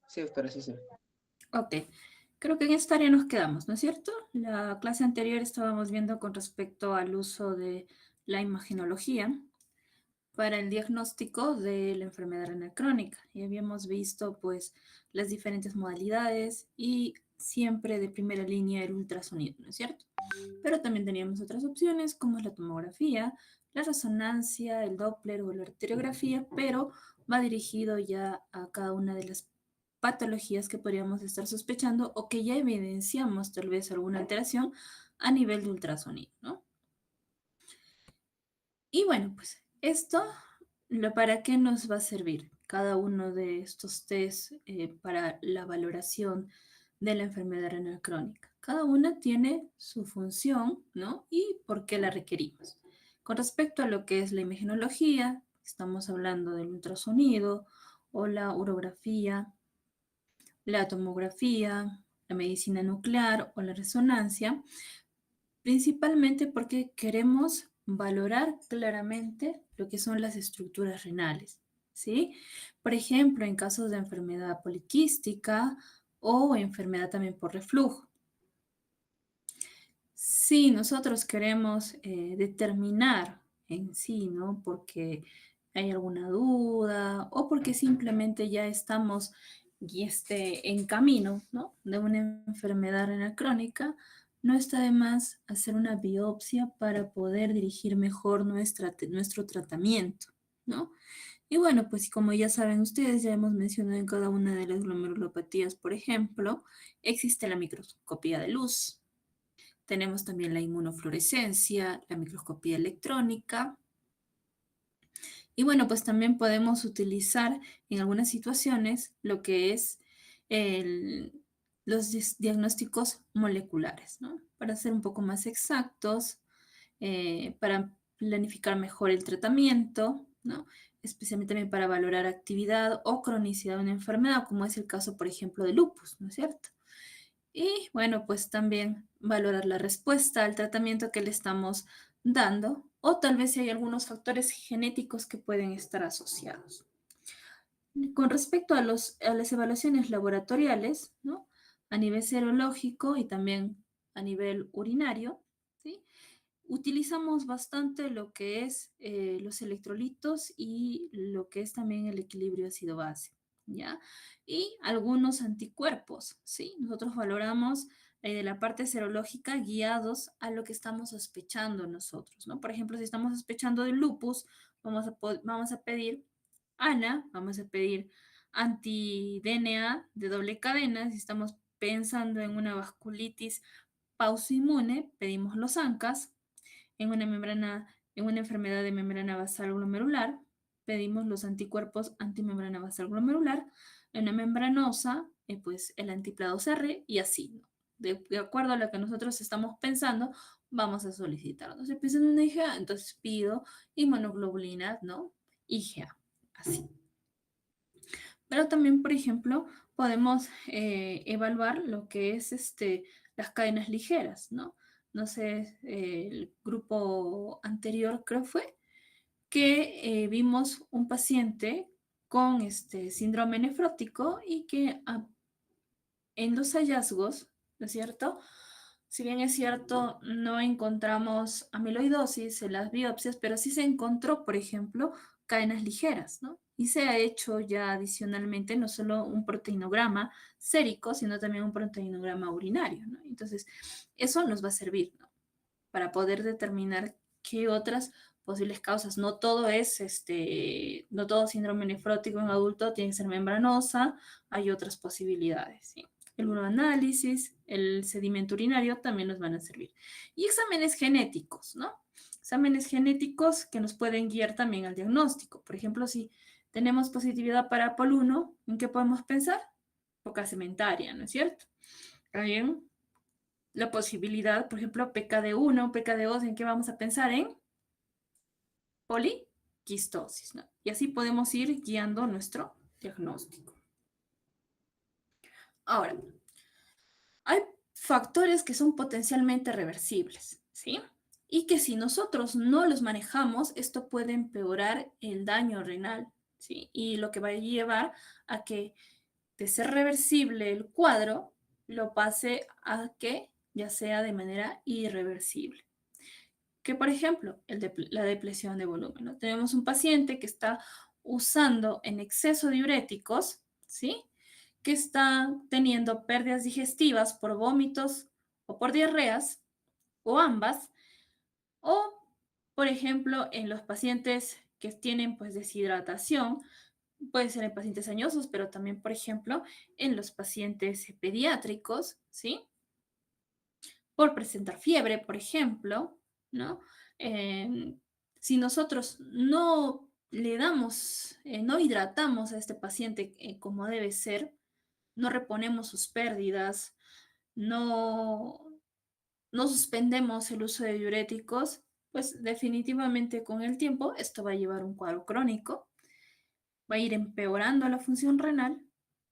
Sí, doctora, sí, sí. Ok, creo que en esta área nos quedamos, ¿no es cierto? La clase anterior estábamos viendo con respecto al uso de la imagenología para el diagnóstico de la enfermedad renal crónica y habíamos visto pues las diferentes modalidades y siempre de primera línea el ultrasonido, ¿no es cierto? Pero también teníamos otras opciones como es la tomografía, la resonancia, el Doppler o la arteriografía, pero va dirigido ya a cada una de las patologías que podríamos estar sospechando o que ya evidenciamos tal vez alguna alteración a nivel de ultrasonido, ¿no? Y bueno, pues esto, ¿para qué nos va a servir cada uno de estos test para la valoración de la enfermedad renal crónica? Cada una tiene su función, ¿no? Y por qué la requerimos. Con respecto a lo que es la imagenología, estamos hablando del ultrasonido o la urografía, la tomografía, la medicina nuclear o la resonancia, principalmente porque queremos valorar claramente lo que son las estructuras renales, ¿sí? Por ejemplo, en casos de enfermedad poliquística o enfermedad también por reflujo. Si nosotros queremos determinar en sí, ¿no? Porque hay alguna duda o porque simplemente ya estamos en camino, ¿no? De una enfermedad renal crónica, no está de más hacer una biopsia para poder dirigir mejor nuestro tratamiento, ¿no? Y bueno, pues como ya saben ustedes, ya hemos mencionado en cada una de las glomerulopatías, por ejemplo, existe la microscopía de luz. Tenemos también la inmunofluorescencia, la microscopía electrónica. Y bueno, pues también podemos utilizar en algunas situaciones lo que es el- los diagnósticos moleculares, ¿no? Para ser un poco más exactos, para planificar mejor el tratamiento, ¿no? Especialmente también para valorar actividad o cronicidad de una enfermedad, como es el caso, por ejemplo, de lupus, ¿no es cierto? Y bueno, pues también valorar la respuesta al tratamiento que le estamos dando o tal vez si hay algunos factores genéticos que pueden estar asociados. Con respecto a las evaluaciones laboratoriales, ¿no? A nivel serológico y también a nivel urinario, ¿sí? Utilizamos bastante lo que es los electrolitos y lo que es también el equilibrio ácido-base, ¿ya? Y algunos anticuerpos, ¿sí? Nosotros valoramos de la parte serológica guiados a lo que estamos sospechando nosotros, ¿no? Por ejemplo, si estamos sospechando de lupus, vamos a pedir ANA, vamos a pedir anti-DNA de doble cadena. Si estamos pensando en una vasculitis pausoinmune, pedimos los ANCAS. En una enfermedad de membrana basal glomerular, pedimos los anticuerpos antimembrana basal glomerular. En una membranosa, pues el antiplado R y así, ¿no? De acuerdo a lo que nosotros estamos pensando, vamos a solicitar. Entonces, pensando en una IgA, entonces pido inmunoglobulinas, ¿no? IgA, así. Pero también, por ejemplo, podemos evaluar lo que es las cadenas ligeras, ¿no? No sé, el grupo anterior creo fue que vimos un paciente con este síndrome nefrótico y que en los hallazgos, ¿no es cierto? Si bien es cierto, no encontramos amiloidosis en las biopsias, pero sí se encontró, por ejemplo, cadenas ligeras, ¿no? Y se ha hecho ya adicionalmente no solo un proteinograma sérico, sino también un proteinograma urinario, ¿no? Entonces, eso nos va a servir, ¿no? Para poder determinar qué otras posibles causas. No todo es, no todo síndrome nefrótico en adulto tiene que ser membranosa, hay otras posibilidades, ¿sí? El uroanálisis, el sedimento urinario también nos van a servir. Y exámenes genéticos, ¿no? Exámenes genéticos que nos pueden guiar también al diagnóstico. Por ejemplo, si tenemos positividad para POL1, ¿en qué podemos pensar? Poca cementaria, ¿no es cierto? También la posibilidad, por ejemplo, PKD1, PKD2, ¿en qué vamos a pensar? En poliquistosis, ¿no? Y así podemos ir guiando nuestro diagnóstico. Ahora, hay factores que son potencialmente reversibles, ¿sí? Y que si nosotros no los manejamos, esto puede empeorar el daño renal, ¿sí? Y lo que va a llevar a que de ser reversible el cuadro, lo pase a que ya sea de manera irreversible. Que por ejemplo, la depresión de volumen, ¿no? Tenemos un paciente que está usando en exceso diuréticos, ¿sí? Que está teniendo pérdidas digestivas por vómitos o por diarreas, o ambas, o por ejemplo, en los pacientes que tienen pues deshidratación, puede ser en pacientes añosos, pero también, por ejemplo, en los pacientes pediátricos, ¿sí? Por presentar fiebre, por ejemplo, ¿no? Eh, si nosotros no le damos, no hidratamos a este paciente como debe ser, no reponemos sus pérdidas, no, no suspendemos el uso de diuréticos, pues definitivamente con el tiempo esto va a llevar a un cuadro crónico, va a ir empeorando la función renal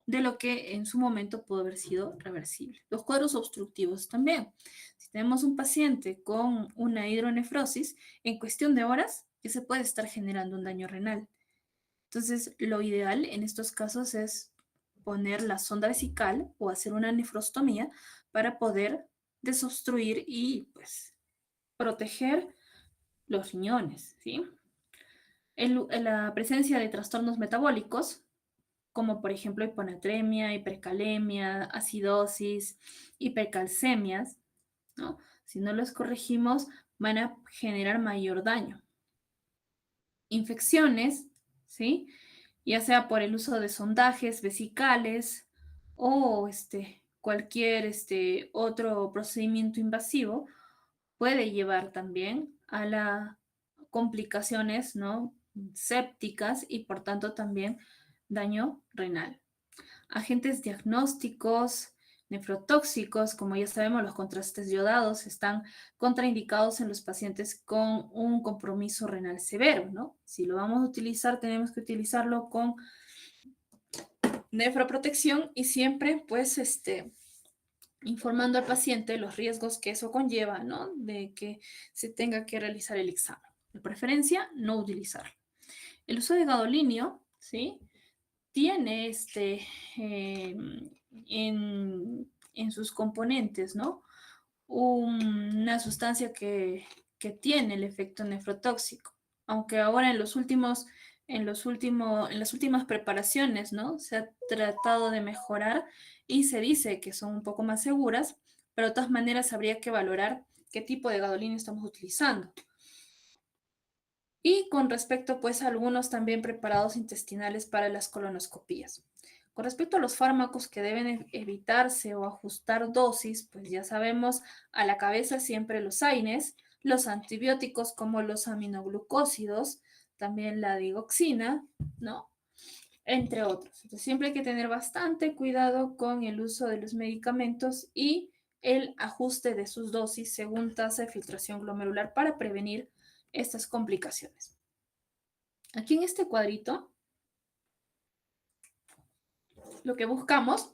de lo que en su momento pudo haber sido reversible. Los cuadros obstructivos también. Si tenemos un paciente con una hidronefrosis, en cuestión de horas ya se puede estar generando un daño renal. Entonces, lo ideal en estos casos es poner la sonda vesical o hacer una nefrostomía para poder desobstruir y pues proteger los riñones, ¿sí? La presencia de trastornos metabólicos, como por ejemplo hiponatremia, hipercalemia, acidosis, hipercalcemias, ¿no? Si no los corregimos, van a generar mayor daño. Infecciones, ¿sí? Ya sea por el uso de sondajes vesicales o cualquier otro procedimiento invasivo, puede llevar también a las complicaciones, ¿no? Sépticas y por tanto también daño renal. Agentes diagnósticos, nefrotóxicos, como ya sabemos, los contrastes yodados están contraindicados en los pacientes con un compromiso renal severo, ¿no? Si lo vamos a utilizar, tenemos que utilizarlo con nefroprotección y siempre, pues, informando al paciente los riesgos que eso conlleva, ¿no? De que se tenga que realizar el examen. De preferencia, no utilizarlo. El uso de gadolinio, ¿sí? Tiene eh, en sus componentes, ¿no? Una sustancia que tiene el efecto nefrotóxico. Aunque ahora en las últimas preparaciones, ¿no? Se ha tratado de mejorar y se dice que son un poco más seguras, pero de todas maneras habría que valorar qué tipo de gadolinio estamos utilizando. Y con respecto, pues, a algunos también preparados intestinales para las colonoscopías. Con respecto a los fármacos que deben evitarse o ajustar dosis, pues ya sabemos a la cabeza siempre los AINES, los antibióticos como los aminoglucósidos, también la digoxina, ¿no? Entre otros. Entonces siempre hay que tener bastante cuidado con el uso de los medicamentos y el ajuste de sus dosis según tasa de filtración glomerular para prevenir estas complicaciones. Aquí en este cuadrito, lo que buscamos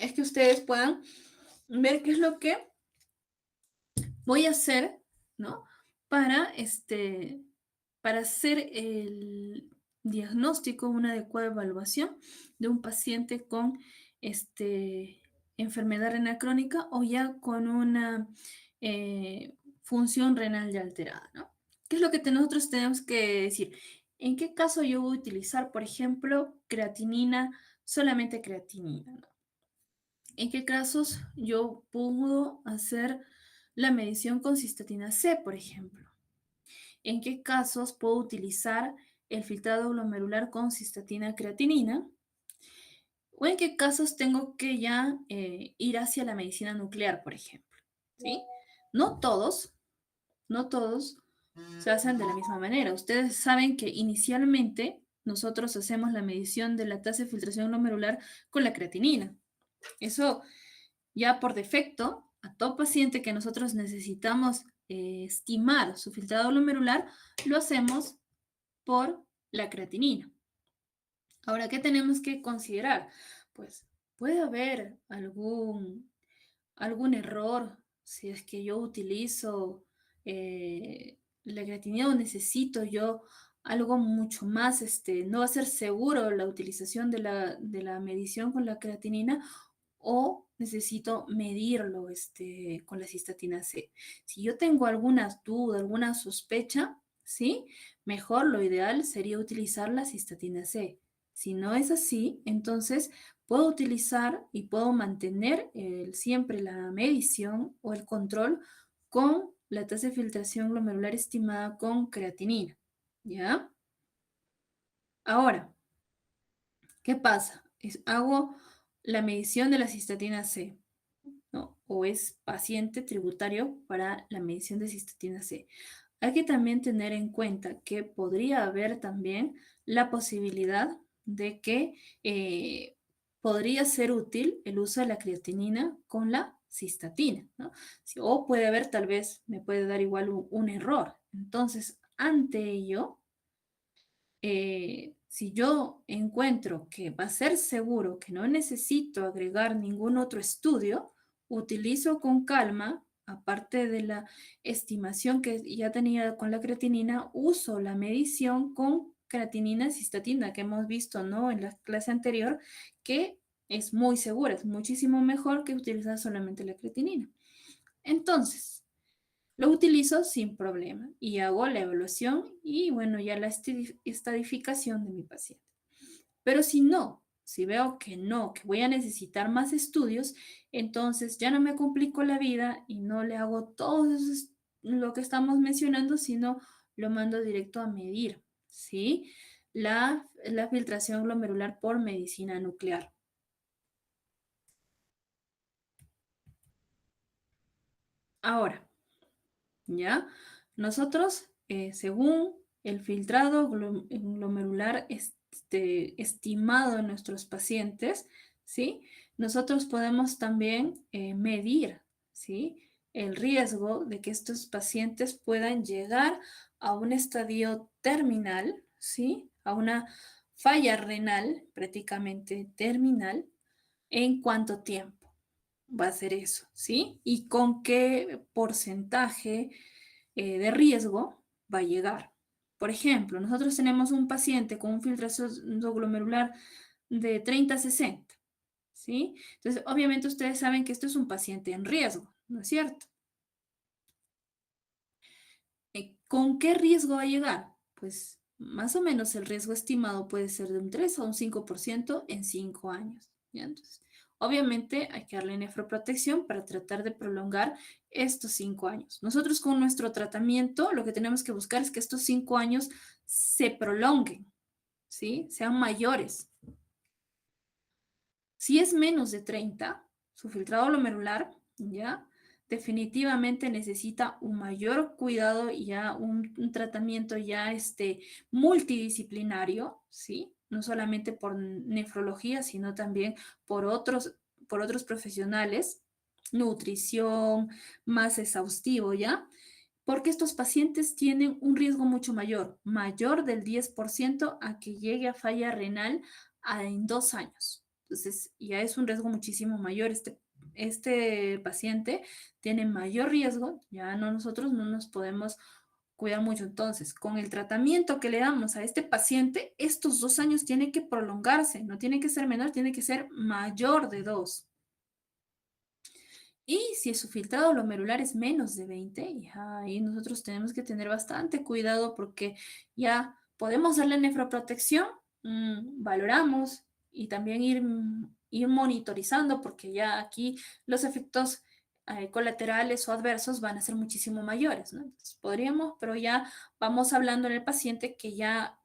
es que ustedes puedan ver qué es lo que voy a hacer, ¿no? Para, para hacer el diagnóstico, una adecuada evaluación de un paciente con enfermedad renal crónica o ya con una función renal ya alterada, ¿no? ¿Qué es lo que nosotros tenemos que decir? ¿En qué caso yo voy a utilizar, por ejemplo, creatinina, solamente creatinina, ¿no? ¿En qué casos yo puedo hacer la medición con cistatina C, por ejemplo? ¿En qué casos puedo utilizar el filtrado glomerular con cistatina creatinina? ¿O en qué casos tengo que ya ir hacia la medicina nuclear, por ejemplo? ¿Sí? No todos, no todos se hacen de la misma manera. Ustedes saben que inicialmente nosotros hacemos la medición de la tasa de filtración glomerular con la creatinina. Eso ya por defecto, a todo paciente que nosotros necesitamos estimar su filtrado glomerular, lo hacemos por la creatinina. Ahora, ¿qué tenemos que considerar? Pues puede haber algún error si es que yo utilizo la creatinina o necesito yo algo mucho más, no va a ser seguro la utilización de la medición con la creatinina o necesito medirlo con la cistatina C. Si yo tengo alguna duda, alguna sospecha, ¿sí? Mejor lo ideal sería utilizar la cistatina C. Si no es así, entonces puedo utilizar y puedo mantener siempre la medición o el control con la tasa de filtración glomerular estimada con creatinina. ¿Ya? Ahora, ¿qué pasa? Hago la medición de la cistatina C, ¿no? O es paciente tributario para la medición de cistatina C. Hay que también tener en cuenta que podría haber también la posibilidad de que podría ser útil el uso de la creatinina con la cistatina, ¿no? O puede haber, tal vez, me puede dar igual un error. Entonces, ante ello, si yo encuentro que va a ser seguro, que no necesito agregar ningún otro estudio, utilizo con calma, aparte de la estimación que ya tenía con la creatinina, uso la medición con creatinina y cistatina que hemos visto, ¿no? En la clase anterior, que es muy segura, es muchísimo mejor que utilizar solamente la creatinina. Entonces, lo utilizo sin problema y hago la evaluación y bueno, ya la estadificación de mi paciente. Pero si no, si veo que no, que voy a necesitar más estudios, entonces ya no me complico la vida y no le hago todo lo que estamos mencionando, sino lo mando directo a medir, ¿sí? La filtración glomerular por medicina nuclear. Ahora, ¿ya? Nosotros, según el filtrado glomerular estimado en nuestros pacientes, ¿sí? Nosotros podemos también medir, ¿sí? El riesgo de que estos pacientes puedan llegar a un estadio terminal, ¿sí? A una falla renal prácticamente terminal. ¿En cuánto tiempo va a ser eso? ¿Sí? ¿Y con qué porcentaje de riesgo va a llegar? Por ejemplo, nosotros tenemos un paciente con un filtración glomerular de 30 a 60, ¿sí? Entonces, obviamente ustedes saben que esto es un paciente en riesgo, ¿no es cierto? ¿Con qué riesgo va a llegar? Pues más o menos el riesgo estimado puede ser de un 3 a un 5% en 5 años. ¿Ya? Entonces, obviamente hay que darle nefroprotección para tratar de prolongar estos 5 años. Nosotros con nuestro tratamiento lo que tenemos que buscar es que estos 5 años se prolonguen, ¿sí? Sean mayores. Si es menos de 30, su filtrado glomerular, ¿ya? Definitivamente necesita un mayor cuidado y ya un tratamiento ya multidisciplinario, ¿sí? No solamente por nefrología, sino también por otros profesionales, nutrición, más exhaustivo, ¿ya? Porque estos pacientes tienen un riesgo mucho mayor, mayor del 10% a que llegue a falla renal en 2 años. Entonces, ya es un riesgo muchísimo mayor. Este paciente tiene mayor riesgo, ya nosotros no nos podemos cuidar mucho. Entonces, con el tratamiento que le damos a este paciente, estos 2 años tienen que prolongarse, no tiene que ser menor, tiene que ser mayor de 2. Y si su filtrado glomerular es menos de 20, ya ahí nosotros tenemos que tener bastante cuidado porque ya podemos darle nefroprotección, valoramos y también ir monitorizando porque ya aquí los efectos colaterales o adversos van a ser muchísimo mayores, ¿no? Entonces, podríamos, pero ya vamos hablando en el paciente que ya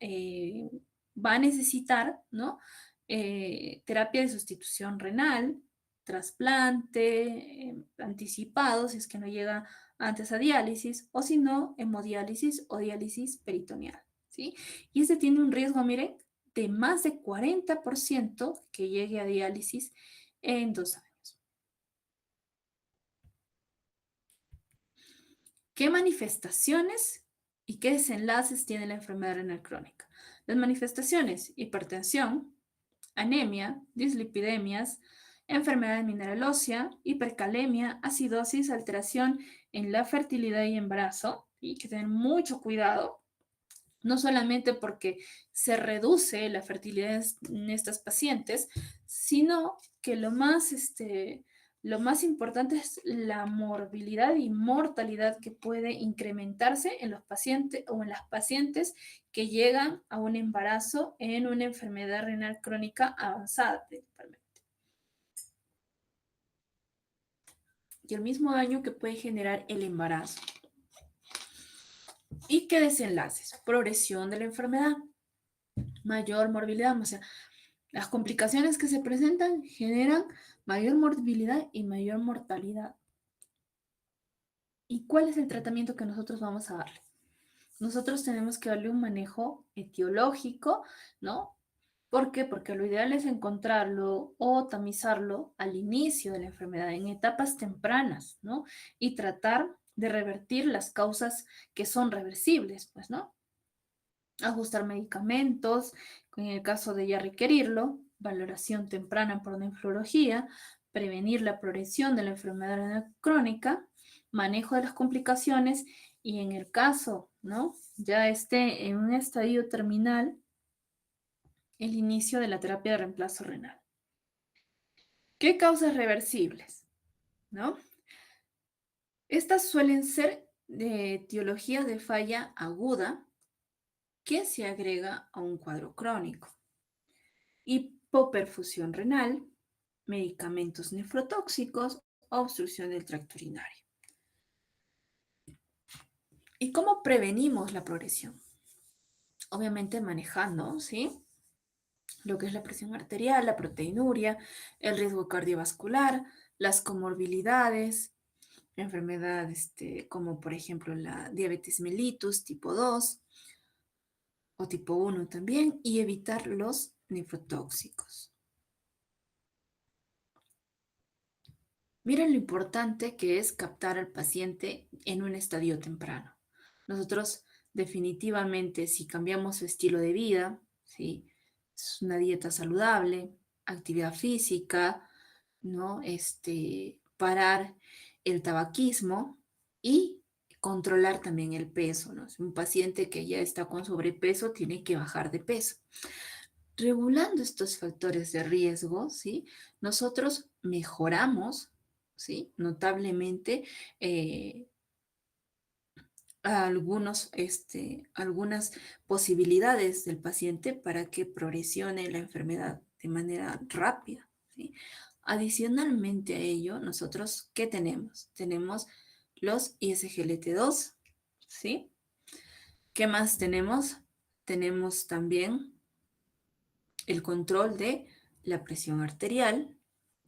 va a necesitar, ¿no? Terapia de sustitución renal, trasplante anticipado, si es que no llega antes a diálisis, o si no, hemodiálisis o diálisis peritoneal, ¿sí? Y este tiene un riesgo, miren, de más de 40% que llegue a diálisis en 2 años. ¿Qué manifestaciones y qué desenlaces tiene la enfermedad renal crónica? Las manifestaciones: hipertensión, anemia, dislipidemias, enfermedad mineral ósea, hipercalemia, acidosis, alteración en la fertilidad y embarazo. Y hay que tener mucho cuidado, no solamente porque se reduce la fertilidad en estas pacientes, sino que lo más importante es la morbilidad y mortalidad que puede incrementarse en los pacientes o en las pacientes que llegan a un embarazo en una enfermedad renal crónica avanzada principalmente. Y el mismo daño que puede generar el embarazo. ¿Y qué desenlaces? Progresión de la enfermedad, mayor morbilidad, o sea, las complicaciones que se presentan generan mayor morbilidad y mayor mortalidad. ¿Y cuál es el tratamiento que nosotros vamos a darle? Nosotros tenemos que darle un manejo etiológico, ¿no? ¿Por qué? Porque lo ideal es encontrarlo o tamizarlo al inicio de la enfermedad, en etapas tempranas, ¿no? Y tratar de revertir las causas que son reversibles, pues, ¿no? Ajustar medicamentos, en el caso de ya requerirlo, valoración temprana por nefrología, prevenir la progresión de la enfermedad renal crónica, manejo de las complicaciones y en el caso, ¿no? Ya esté en un estadio terminal, el inicio de la terapia de reemplazo renal. ¿Qué causas reversibles? ¿No? Estas suelen ser de etiologías de falla aguda que se agrega a un cuadro crónico. Hipoperfusión renal, medicamentos nefrotóxicos, obstrucción del tracto urinario. ¿Y cómo prevenimos la progresión? Obviamente manejando, ¿sí? Lo que es la presión arterial, la proteinuria, el riesgo cardiovascular, las comorbilidades, enfermedades como por ejemplo la diabetes mellitus tipo 2 o tipo 1 también, y evitar los nefrotóxicos. Miren lo importante que es captar al paciente en un estadio temprano. Nosotros definitivamente, si cambiamos su estilo de vida, ¿sí? Es una dieta saludable, actividad física, ¿no? Parar el tabaquismo y controlar también el peso, ¿no? Un paciente que ya está con sobrepeso tiene que bajar de peso. Regulando estos factores de riesgo, ¿sí? Nosotros mejoramos, ¿sí? Notablemente algunas posibilidades del paciente para que progresione la enfermedad de manera rápida, ¿sí? Adicionalmente a ello, nosotros, ¿qué tenemos? Tenemos los ISGLT2, ¿sí? ¿Qué más tenemos? Tenemos también el control de la presión arterial,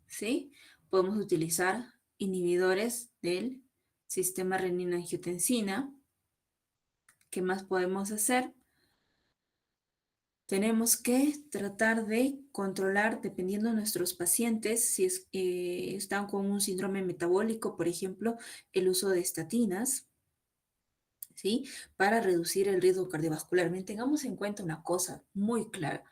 ¿sí? Podemos utilizar inhibidores del sistema renina-angiotensina. ¿Qué más podemos hacer? Tenemos que tratar de controlar, dependiendo de nuestros pacientes, si están con un síndrome metabólico, por ejemplo, el uso de estatinas, ¿sí? Para reducir el riesgo cardiovascular. Tengamos en cuenta una cosa muy clara.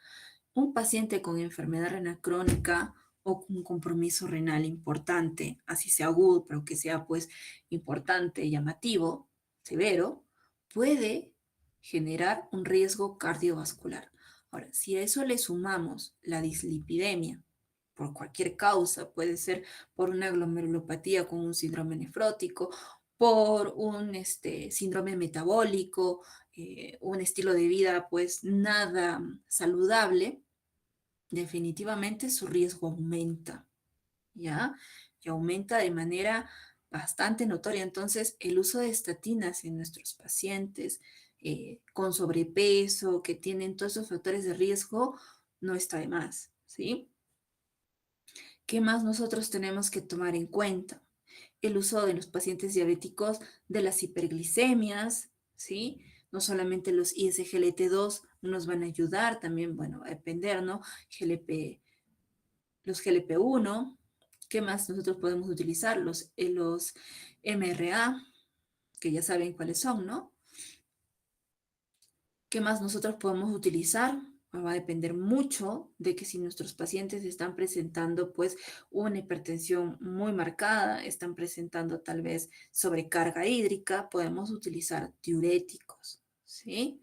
Un paciente con enfermedad renal crónica o un compromiso renal importante, así sea agudo, pero que sea pues importante, llamativo, severo, puede generar un riesgo cardiovascular. Ahora, si a eso le sumamos la dislipidemia, por cualquier causa, puede ser por una glomerulopatía con un síndrome nefrótico, por un síndrome metabólico, un estilo de vida pues nada saludable, definitivamente su riesgo aumenta, ¿ya? Y aumenta de manera bastante notoria. Entonces, el uso de estatinas en nuestros pacientes con sobrepeso, que tienen todos esos factores de riesgo, no está de más, ¿sí? ¿Qué más nosotros tenemos que tomar en cuenta? El uso de los pacientes diabéticos de las hiperglicemias, ¿sí? No solamente los ISGLT2 nos van a ayudar, también, bueno, a depender, ¿no? Los GLP-1, ¿qué más nosotros podemos utilizar? Los MRA, que ya saben cuáles son, ¿no? ¿Qué más nosotros podemos utilizar? Va a depender mucho de que si nuestros pacientes están presentando pues una hipertensión muy marcada, están presentando tal vez sobrecarga hídrica, podemos utilizar diuréticos, ¿sí?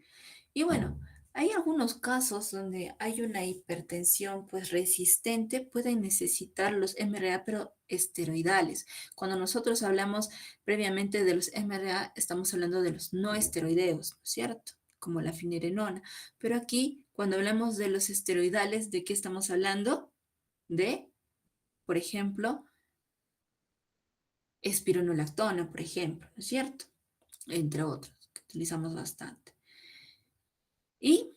Y bueno, hay algunos casos donde hay una hipertensión pues resistente, pueden necesitar los MRA, pero esteroidales. Cuando nosotros hablamos previamente de los MRA, estamos hablando de los no esteroideos, ¿no es cierto? Como la finerenona. Pero aquí, cuando hablamos de los esteroidales, ¿de qué estamos hablando? De, por ejemplo, espironolactona, por ejemplo, ¿no es cierto? Entre otros, que utilizamos bastante. Y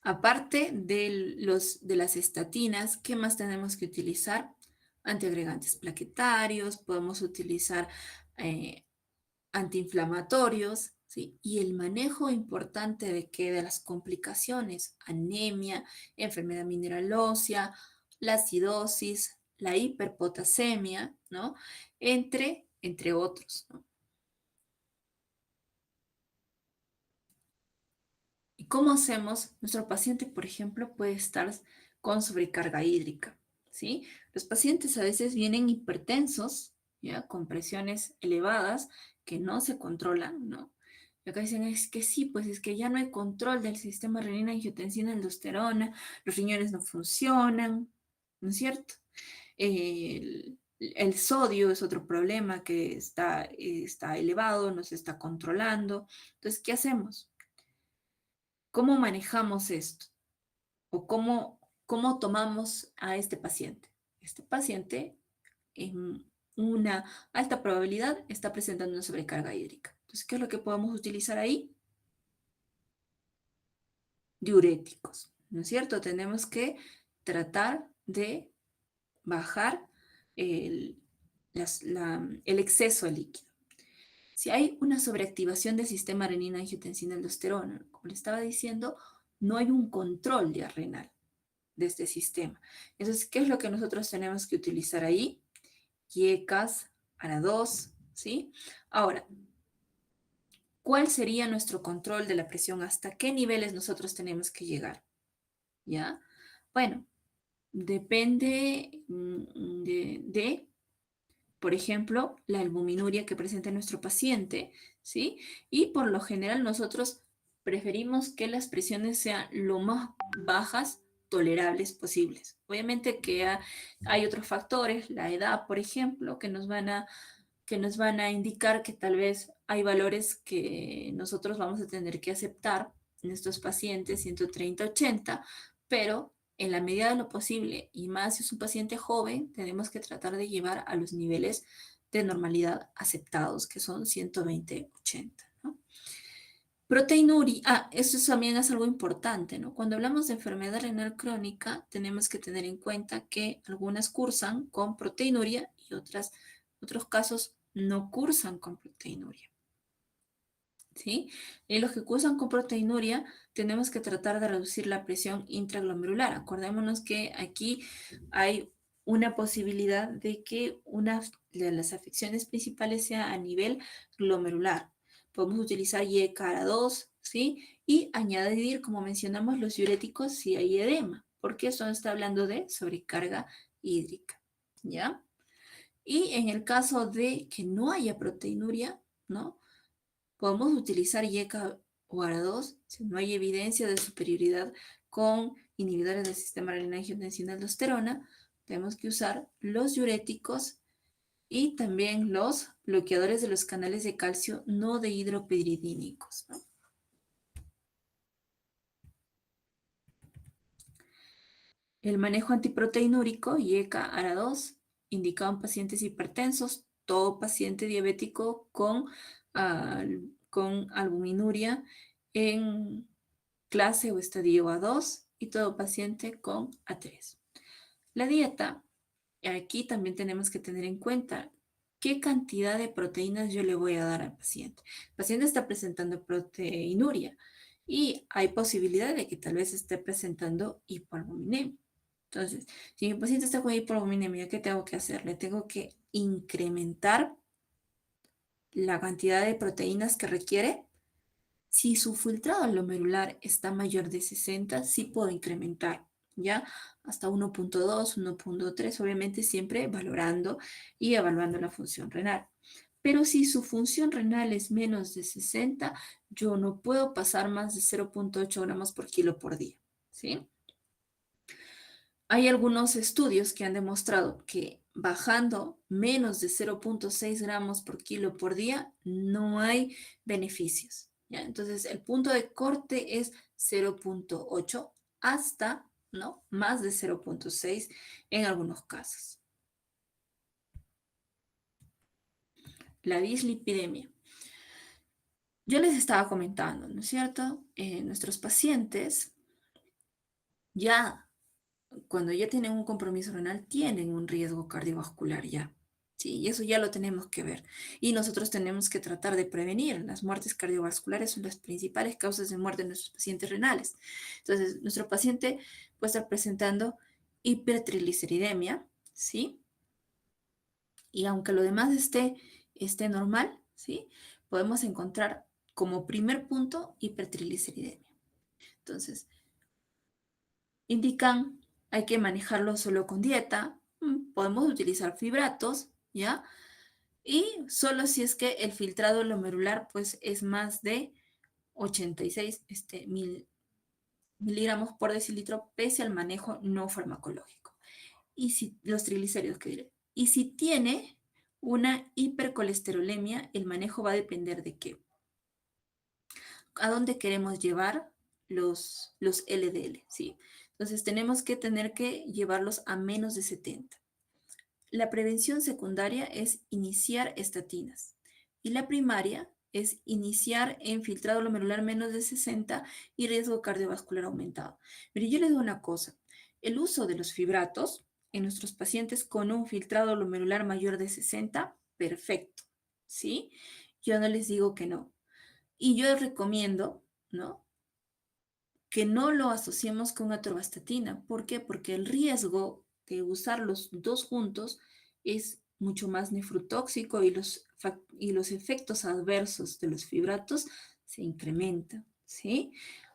aparte de las estatinas, ¿qué más tenemos que utilizar? Antiagregantes plaquetarios, podemos utilizar eh, antiinflamatorios, ¿sí? Y el manejo importante de que de las complicaciones, anemia, enfermedad mineral ósea, la acidosis, la hiperpotasemia, ¿no? Entre otros, ¿no? ¿Y cómo hacemos? Nuestro paciente, por ejemplo, puede estar con sobrecarga hídrica, ¿sí? Los pacientes a veces vienen hipertensos, ¿ya? Con presiones elevadas que no se controlan, ¿no? Y acá dicen, es que sí, pues es que ya no hay control del sistema renina-angiotensina-aldosterona, los riñones no funcionan, ¿no es cierto? El sodio es otro problema que está elevado, no se está controlando. Entonces, ¿qué hacemos? ¿Cómo manejamos esto? ¿O cómo tomamos a este paciente? Este paciente, en una alta probabilidad, está presentando una sobrecarga hídrica. Entonces, ¿qué es lo que podemos utilizar ahí? Diuréticos, ¿no es cierto? Tenemos que tratar de bajar el, el exceso de líquido. Si hay una sobreactivación del sistema renina-angiotensina-aldosterona, como le estaba diciendo, no hay un control de renal de este sistema. Entonces, ¿qué es lo que nosotros tenemos que utilizar ahí? IECAS, ARA2, ¿sí? Ahora, ¿cuál sería nuestro control de la presión? ¿Hasta qué niveles nosotros tenemos que llegar? ¿Ya? Bueno, depende por ejemplo, la albuminuria que presenta nuestro paciente, ¿sí? Y por lo general nosotros preferimos que las presiones sean lo más bajas tolerables posibles. Obviamente que hay otros factores, la edad, por ejemplo, que nos van a indicar que tal vez hay valores que nosotros vamos a tener que aceptar en estos pacientes 130-80, pero en la medida de lo posible, y más si es un paciente joven, tenemos que tratar de llevar a los niveles de normalidad aceptados, que son 120-80, ¿no? Proteinuria, eso también es algo importante, ¿no? Cuando hablamos de enfermedad renal crónica, tenemos que tener en cuenta que algunas cursan con proteinuria y otros casos no cursan con proteinuria, ¿sí? Y los que cursan con proteinuria, tenemos que tratar de reducir la presión intraglomerular. Acordémonos que aquí hay una posibilidad de que una de las afecciones principales sea a nivel glomerular. Podemos utilizar YECARA2, ¿sí? Y añadir, como mencionamos, los diuréticos si hay edema, porque eso está hablando de sobrecarga hídrica, ¿ya? Y en el caso de que no haya proteinuria, ¿no? Podemos utilizar YECA o ARA2 si no hay evidencia de superioridad con inhibidores del sistema renina-angiotensina-aldosterona. Tenemos que usar los diuréticos y también los bloqueadores de los canales de calcio no dehidropiridínicos, ¿no? El manejo antiproteinúrico, YECA-ARA2, indicado en pacientes hipertensos, todo paciente diabético con albuminuria en clase o estadio A2 y todo paciente con A3. La dieta, aquí también tenemos que tener en cuenta qué cantidad de proteínas yo le voy a dar al paciente. El paciente está presentando proteinuria y hay posibilidad de que tal vez esté presentando hipoalbuminemia. Entonces, si mi paciente está con hipoalbuminemia, ¿qué tengo que hacer? Le tengo que incrementar la cantidad de proteínas que requiere. Si su filtrado glomerular está mayor de 60, sí puedo incrementar, ¿ya? Hasta 1.2, 1.3, obviamente siempre valorando y evaluando la función renal. Pero si su función renal es menos de 60, yo no puedo pasar más de 0,8 gramos por kilo por día, ¿sí? Hay algunos estudios que han demostrado que bajando menos de 0,6 gramos por kilo por día no hay beneficios, ¿ya? Entonces, el punto de corte es 0,8 hasta, ¿no? Más de 0,6 en algunos casos. La dislipidemia. Yo les estaba comentando, ¿no es cierto? Nuestros pacientes ya, cuando ya tienen un compromiso renal, tienen un riesgo cardiovascular ya. Sí, y eso ya lo tenemos que ver. Y nosotros tenemos que tratar de prevenir. Las muertes cardiovasculares son las principales causas de muerte de nuestros pacientes renales. Entonces, nuestro paciente puede estar presentando hipertrigliceridemia, ¿sí? Y aunque lo demás esté normal, ¿sí? Podemos encontrar como primer punto hipertrigliceridemia. Entonces, indican, hay que manejarlo solo con dieta, podemos utilizar fibratos, ¿ya? Y solo si es que el filtrado glomerular, pues, es más de 86 miligramos por decilitro, pese al manejo no farmacológico. Y si los triglicéridos, ¿qué diré? Y si tiene una hipercolesterolemia, el manejo va a depender de qué. ¿A dónde queremos llevar los LDL? ¿Sí? Entonces tenemos que tener que llevarlos a menos de 70. La prevención secundaria es iniciar estatinas y la primaria es iniciar en filtrado glomerular menos de 60 y riesgo cardiovascular aumentado. Pero yo les digo una cosa, el uso de los fibratos en nuestros pacientes con un filtrado glomerular mayor de 60, perfecto, ¿sí? Yo no les digo que no. Y yo recomiendo, ¿no? Que no lo asociemos con atorvastatina. ¿Por qué? Porque el riesgo de usar los dos juntos es mucho más nefrotóxico y los efectos adversos de los fibratos se incrementan, ¿sí?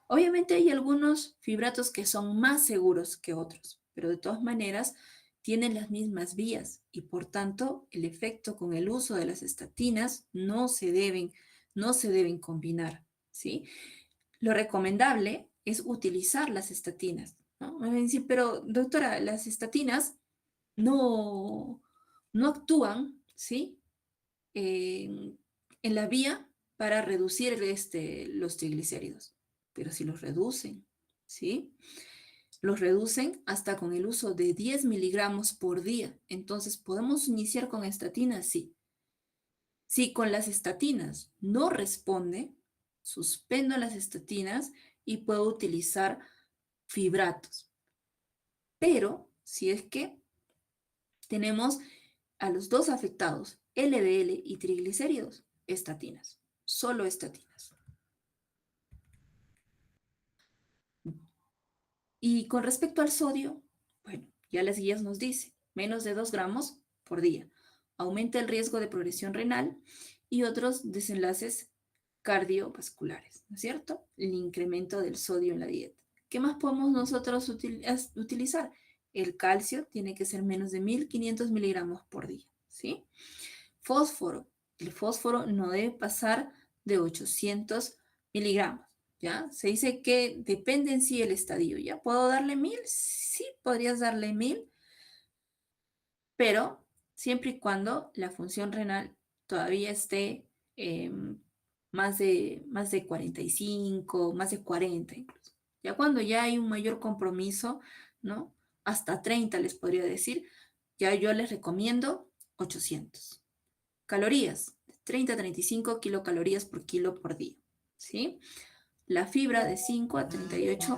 Obviamente hay algunos fibratos que son más seguros que otros, pero de todas maneras tienen las mismas vías y por tanto el efecto con el uso de las estatinas no se deben combinar, ¿sí? Lo recomendable es utilizar las estatinas, ¿no? Me van a decir, pero doctora, las estatinas no, no actúan, ¿sí? En la vía para reducir los triglicéridos, pero si los reducen, ¿sí? Los reducen hasta con el uso de 10 miligramos por día. Entonces, ¿podemos iniciar con estatinas? Sí. Si con las estatinas no responde, suspendo las estatinas y puedo utilizar fibratos. Pero si es que tenemos a los dos afectados, LDL y triglicéridos, estatinas, solo estatinas. Y con respecto al sodio, bueno, ya las guías nos dicen, menos de 2 gramos por día. Aumenta el riesgo de progresión renal y otros desenlaces cardiovasculares, ¿no es cierto? El incremento del sodio en la dieta. ¿Qué más podemos nosotros utilizar? El calcio tiene que ser menos de 1500 miligramos por día, ¿sí? Fósforo. El fósforo no debe pasar de 800 miligramos, ¿ya? Se dice que depende en sí el estadio, ¿ya? ¿Puedo darle 1000? Sí, podrías darle 1000, pero siempre y cuando la función renal todavía esté más de 45, más de 40 incluso. Ya cuando ya hay un mayor compromiso, ¿no? Hasta 30 les podría decir, ya yo les recomiendo 800. Calorías, 30 a 35 kilocalorías por kilo por día, ¿sí? La fibra de 5 a 38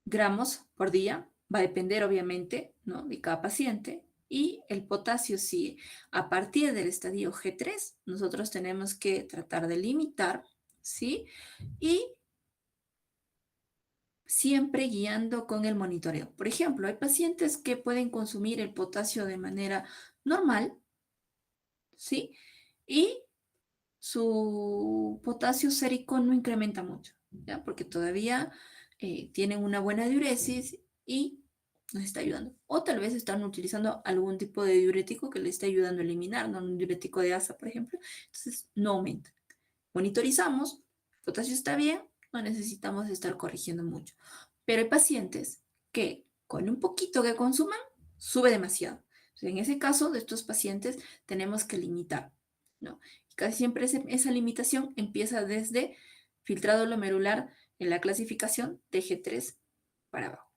gramos por día, va a depender obviamente, ¿no? De cada paciente. Y el potasio, sí, a partir del estadio G3, nosotros tenemos que tratar de limitar, ¿sí? Y siempre guiando con el monitoreo. Por ejemplo, hay pacientes que pueden consumir el potasio de manera normal, ¿sí? Y su potasio sérico no incrementa mucho, ¿ya? Porque todavía tienen una buena diuresis y nos está ayudando. O tal vez están utilizando algún tipo de diurético que le está ayudando a eliminar, ¿no? Un diurético de asa, por ejemplo. Entonces, no aumenta. Monitorizamos, potasio está bien, no necesitamos estar corrigiendo mucho. Pero hay pacientes que con un poquito que consuman, sube demasiado. Entonces, en ese caso, de estos pacientes tenemos que limitar, ¿no? Y casi siempre esa limitación empieza desde filtrado glomerular en la clasificación de G3 para abajo.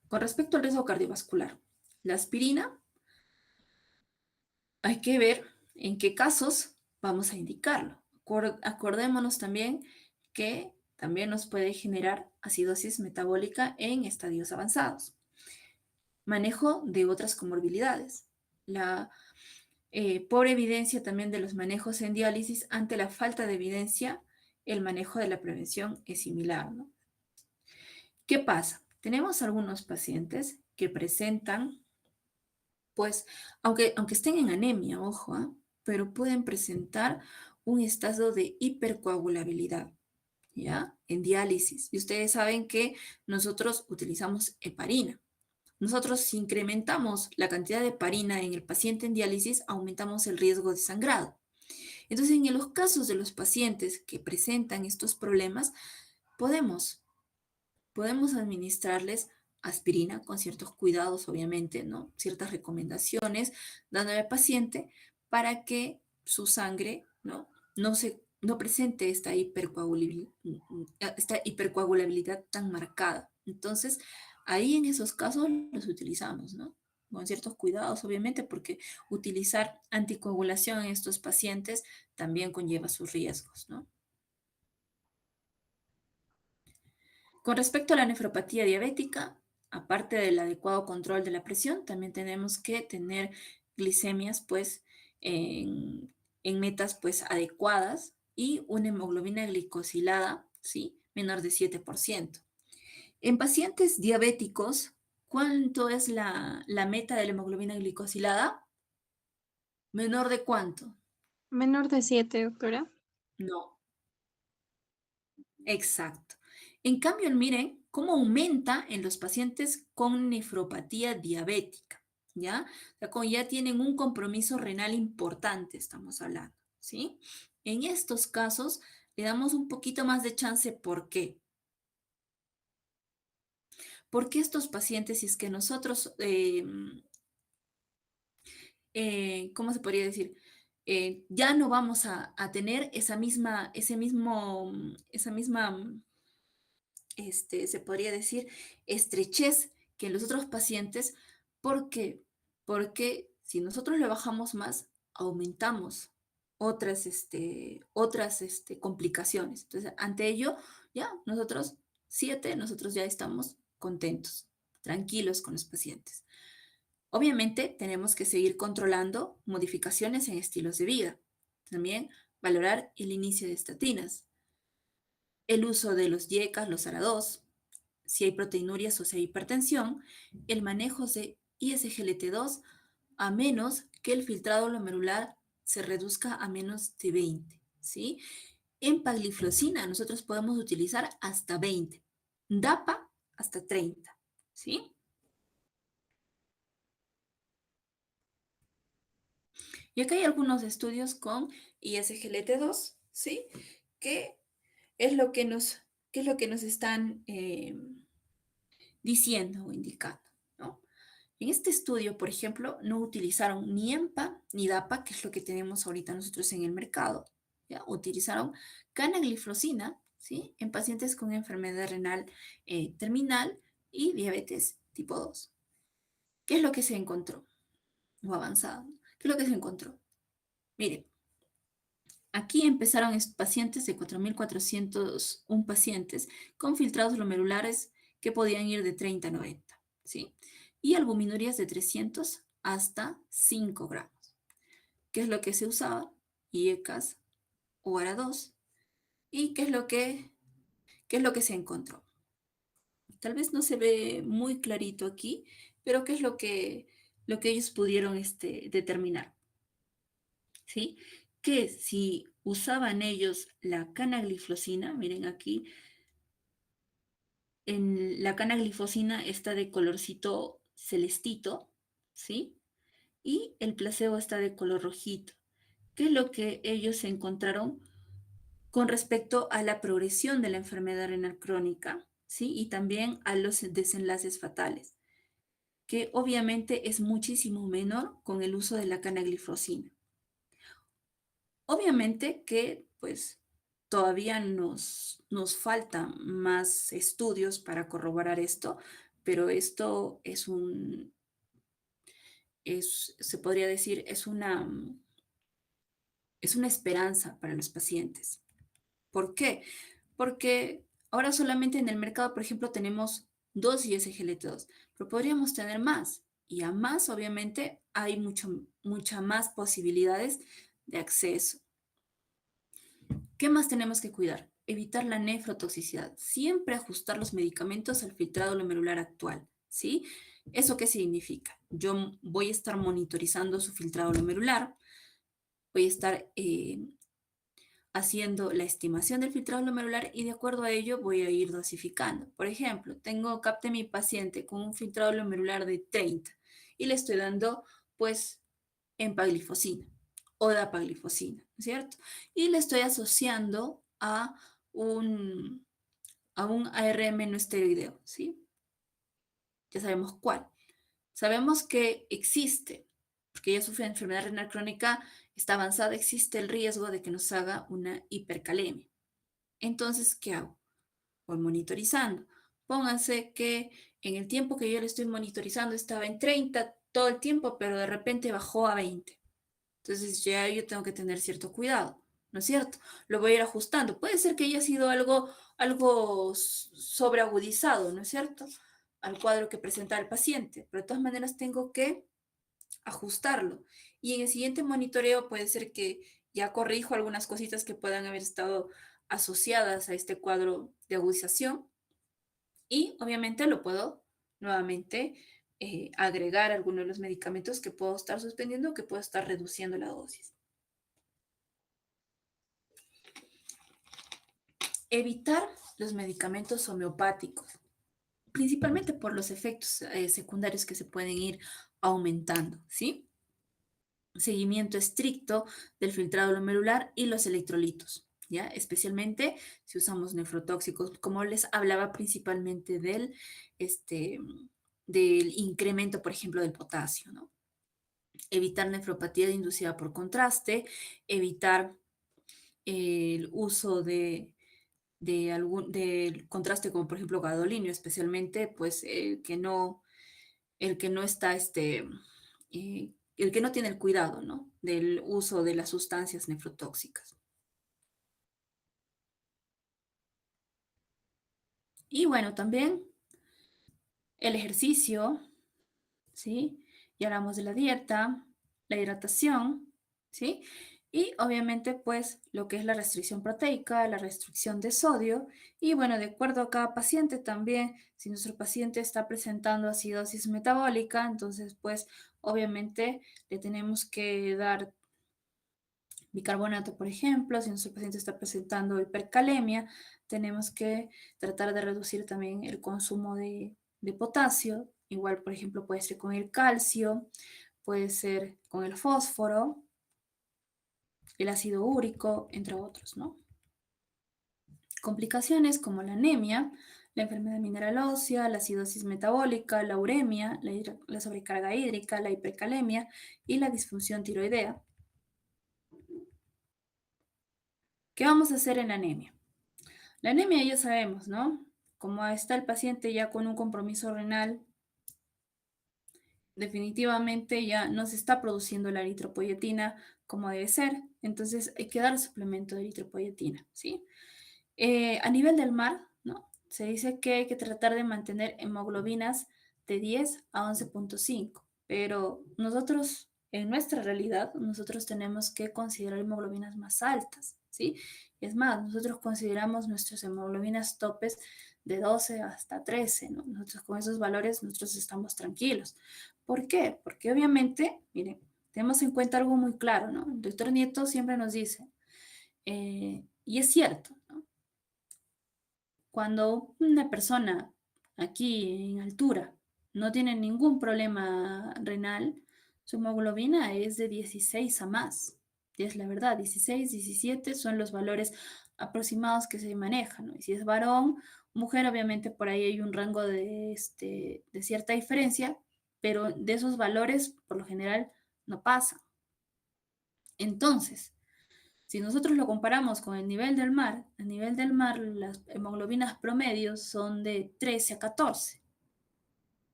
Con respecto al riesgo cardiovascular, la aspirina, hay que ver en qué casos vamos a indicarlo. Acordémonos también que también nos puede generar acidosis metabólica en estadios avanzados. Manejo de otras comorbilidades. La pobre evidencia también de los manejos en diálisis, ante la falta de evidencia, el manejo de la prevención es similar, ¿no? ¿Qué pasa? Tenemos algunos pacientes que presentan, pues, aunque estén en anemia, ojo, ¿ah? Pero pueden presentar un estado de hipercoagulabilidad, ¿ya? En diálisis. Y ustedes saben que nosotros utilizamos heparina. Nosotros, si incrementamos la cantidad de heparina en el paciente en diálisis, aumentamos el riesgo de sangrado. Entonces, en los casos de los pacientes que presentan estos problemas, podemos administrarles aspirina con ciertos cuidados, obviamente, ¿no? Ciertas recomendaciones, dándole al paciente para que su sangre, ¿no? No presente esta hipercoagulabilidad tan marcada. Entonces, ahí en esos casos los utilizamos, ¿no? Con ciertos cuidados, obviamente, porque utilizar anticoagulación en estos pacientes también conlleva sus riesgos, ¿no? Con respecto a la nefropatía diabética, aparte del adecuado control de la presión, también tenemos que tener glicemias, pues, en metas, pues, adecuadas y una hemoglobina glicosilada, ¿sí? Menor de 7%. En pacientes diabéticos, ¿cuánto es la meta de la hemoglobina glicosilada? ¿Menor de cuánto? Menor de 7, doctora. No, exacto. En cambio, miren cómo aumenta en los pacientes con nefropatía diabética, ¿ya? O sea, con ya tienen un compromiso renal importante, estamos hablando, ¿sí? En estos casos le damos un poquito más de chance, ¿por qué? Porque estos pacientes, si es que nosotros, ¿cómo se podría decir? Ya no vamos a tener esa misma se podría decir, estrechez que en los otros pacientes. ¿Por qué? Porque si nosotros le bajamos más, aumentamos otras complicaciones. Entonces, ante ello, ya nosotros, 7, nosotros ya estamos contentos, tranquilos con los pacientes. Obviamente, tenemos que seguir controlando modificaciones en estilos de vida. También valorar el inicio de estatinas, el uso de los YECAS, los ARA2, si hay proteinurias o si hay hipertensión, el manejo de ISGLT2 a menos que el filtrado glomerular se reduzca a menos de 20, ¿sí? En pagliflozina nosotros podemos utilizar hasta 20, DAPA hasta 30, ¿sí? Y acá hay algunos estudios con ISGLT2, ¿sí? ¿Qué es lo que nos están diciendo o indicando, ¿no? En este estudio, por ejemplo, no utilizaron ni EMPA ni DAPA, que es lo que tenemos ahorita nosotros en el mercado. ¿Ya? Utilizaron canagliflozina, ¿sí? En pacientes con enfermedad renal terminal y diabetes tipo 2. ¿Qué es lo que se encontró? O avanzado. ¿Qué es lo que se encontró? Miren, aquí empezaron pacientes de 4.401 pacientes con filtrados glomerulares que podían ir de 30 a 90, ¿sí? Y albuminurias de 300 hasta 5 gramos. ¿Qué es lo que se usaba? IECAS o ARA2. ¿Y qué es lo que se encontró? Tal vez no se ve muy clarito aquí, pero ¿qué es lo que ellos pudieron determinar? ¿Sí? Que si usaban ellos la canagliflozina, miren aquí, En la canaglifosina está de colorcito celestito, ¿sí? Y el placebo está de color rojito. ¿Qué es lo que ellos encontraron con respecto a la progresión de la enfermedad renal crónica, ¿sí? Y también a los desenlaces fatales, que obviamente es muchísimo menor con el uso de la canaglifosina. Obviamente que pues todavía nos faltan más estudios para corroborar esto, pero esto se podría decir, es una esperanza para los pacientes. ¿Por qué? Porque ahora solamente en el mercado, por ejemplo, tenemos dos ISGLT2, pero podríamos tener más. Y a más, obviamente, hay muchas más posibilidades de acceso. ¿Qué más tenemos que cuidar? Evitar la nefrotoxicidad. Siempre ajustar los medicamentos al filtrado glomerular actual, ¿sí? ¿Eso qué significa? Yo voy a estar monitorizando su filtrado glomerular, voy a estar haciendo la estimación del filtrado glomerular y de acuerdo a ello voy a ir dosificando. Por ejemplo, capté mi paciente con un filtrado glomerular de 30 y le estoy dando pues empaglifosina o dapaglifosina, ¿cierto? Y le estoy asociando un, a un ARM no esteroideo, ¿sí? Ya sabemos cuál. Sabemos que existe, porque ella sufre de enfermedad renal crónica, está avanzada, existe el riesgo de que nos haga una hipercalemia. Entonces, ¿qué hago? Voy monitorizando. Pónganse que en el tiempo que yo le estoy monitorizando estaba en 30 todo el tiempo, pero de repente bajó a 20. Entonces ya yo tengo que tener cierto cuidado, ¿no es cierto? Lo voy a ir ajustando. Puede ser que haya sido algo sobreagudizado, ¿no es cierto? Al cuadro que presenta el paciente, pero de todas maneras tengo que ajustarlo. Y en el siguiente monitoreo puede ser que ya corrijo algunas cositas que puedan haber estado asociadas a este cuadro de agudización y obviamente lo puedo nuevamente agregar algunos de los medicamentos que puedo estar suspendiendo o que puedo estar reduciendo la dosis. Evitar los medicamentos homeopáticos, principalmente por los efectos secundarios que se pueden ir aumentando, ¿sí? Seguimiento estricto del filtrado glomerular y los electrolitos, ¿ya? Especialmente si usamos nefrotóxicos, como les hablaba principalmente del incremento, por ejemplo, del potasio, ¿no? Evitar nefropatía inducida por contraste, evitar el uso del contraste como por ejemplo gadolinio, especialmente pues el que no está el que no tiene el cuidado, ¿no? Del uso de las sustancias nefrotóxicas. Y bueno, también el ejercicio, ¿sí? Ya hablamos de la dieta, la hidratación, ¿sí? Y obviamente, pues, lo que es la restricción proteica, la restricción de sodio, y bueno, de acuerdo a cada paciente también, si nuestro paciente está presentando acidosis metabólica, entonces, pues, obviamente le tenemos que dar bicarbonato, por ejemplo, si nuestro paciente está presentando hipercalemia, tenemos que tratar de reducir también el consumo de potasio. Igual, por ejemplo, puede ser con el calcio, puede ser con el fósforo, el ácido úrico, entre otros, ¿no? Complicaciones como la anemia, la enfermedad mineral ósea, la acidosis metabólica, la uremia, la sobrecarga hídrica, la hipercalemia y la disfunción tiroidea. ¿Qué vamos a hacer en la anemia? La anemia ya sabemos, ¿no? Como está el paciente ya con un compromiso renal, definitivamente ya no se está produciendo la eritropoyetina como debe ser, entonces hay que dar suplemento de eritropoyetina, ¿sí? A nivel del mar, ¿no? Se dice que hay que tratar de mantener hemoglobinas de 10 a 11.5, pero nosotros, en nuestra realidad, nosotros tenemos que considerar hemoglobinas más altas, ¿sí? Es más, nosotros consideramos nuestras hemoglobinas topes de 12 hasta 13, ¿no? Nosotros con esos valores, nosotros estamos tranquilos. ¿Por qué? Porque obviamente, miren, tenemos en cuenta algo muy claro, ¿no? El doctor Nieto siempre nos dice, y es cierto, ¿no? cuando una persona aquí en altura no tiene ningún problema renal, su hemoglobina es de 16 a más. Y es la verdad, 16, 17 son los valores aproximados que se manejan, ¿no? Y si es varón, mujer, obviamente por ahí hay un rango de cierta diferencia, pero de esos valores, por lo general, no pasan. Entonces, si nosotros lo comparamos con el nivel del mar, a nivel del mar las hemoglobinas promedios son de 13 a 14.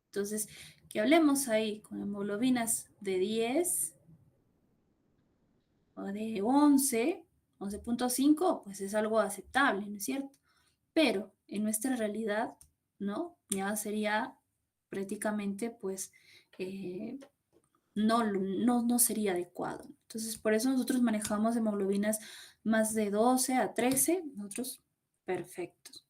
Entonces, que hablemos ahí con hemoglobinas de 10 o de 11, 11.5, pues es algo aceptable, ¿no es cierto? Pero en nuestra realidad, ¿no? Ya sería prácticamente, pues, no sería adecuado. Entonces, por eso nosotros manejamos hemoglobinas más de 12 a 13, nosotros perfectos.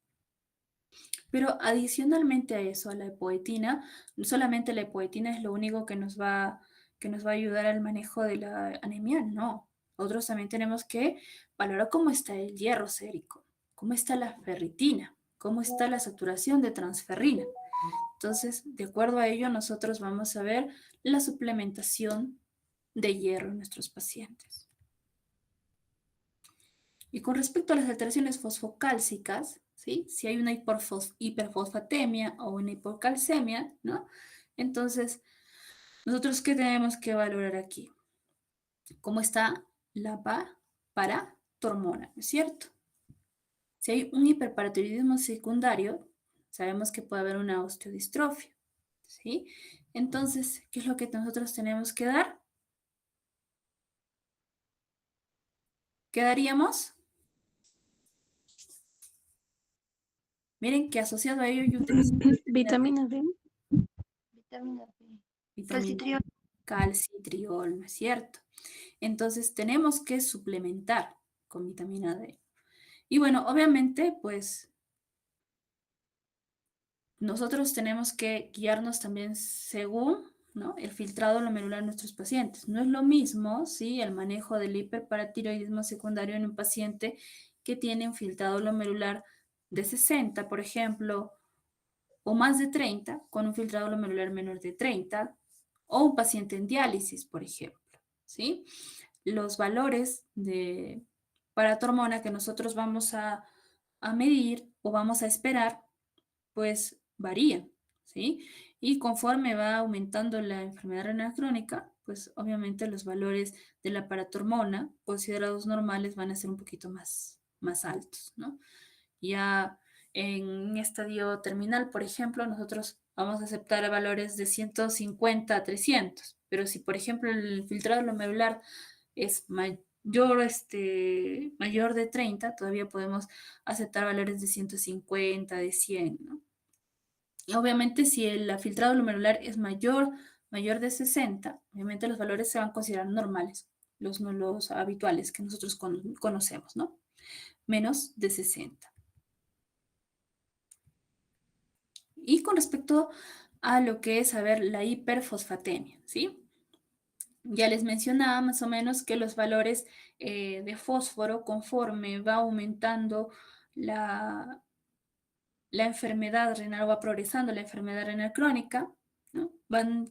Pero adicionalmente a eso, a la epoetina, no solamente la epoetina es lo único que nos va a ayudar al manejo de la anemia, no. Nosotros también tenemos que valorar cómo está el hierro sérico, cómo está la ferritina, cómo está la saturación de transferrina. Entonces, de acuerdo a ello, nosotros vamos a ver la suplementación de hierro en nuestros pacientes. Y con respecto a las alteraciones fosfocálcicas, ¿sí? Si hay una hiperfosfatemia o una hipocalcemia, ¿no? Entonces, nosotros, ¿qué tenemos que valorar aquí? ¿Cómo está la paratormona, ¿no es cierto? Si hay un hiperparatiroidismo secundario, sabemos que puede haber una osteodistrofia, ¿sí? Entonces, ¿qué es lo que nosotros tenemos que dar? ¿Qué daríamos? Miren que asociado a ello yo utilizo Vitamina D. Vitamina B. vitamina Calcitriol. calcitriol, ¿no es cierto? Entonces tenemos que suplementar con vitamina D. Y bueno, obviamente, pues nosotros tenemos que guiarnos también según, ¿no?, el filtrado glomerular de nuestros pacientes. No es lo mismo, ¿sí?, el manejo del hiperparatiroidismo secundario en un paciente que tiene un filtrado glomerular de 60, por ejemplo, o más de 30, con un filtrado glomerular menor de 30, o un paciente en diálisis, por ejemplo, ¿sí? Los valores de paratormona que nosotros vamos a medir o vamos a esperar, pues varían, ¿sí? Y conforme va aumentando la enfermedad renal crónica, pues obviamente los valores de la paratormona considerados normales van a ser un poquito más altos, ¿no? Ya en estadio terminal, por ejemplo, nosotros vamos a aceptar valores de 150 a 300, pero si, por ejemplo, el filtrado glomerular es mayor de 30, todavía podemos aceptar valores de 150, de 100, ¿no? Y obviamente, si el filtrado glomerular es mayor de 60, obviamente los valores se van a considerar normales, los habituales que nosotros conocemos, ¿no? Menos de 60. Y con respecto a lo que es, a ver, la hiperfosfatemia, ¿sí? Ya les mencionaba más o menos que los valores de fósforo, conforme va aumentando la enfermedad renal, va progresando la enfermedad renal crónica, ¿no?,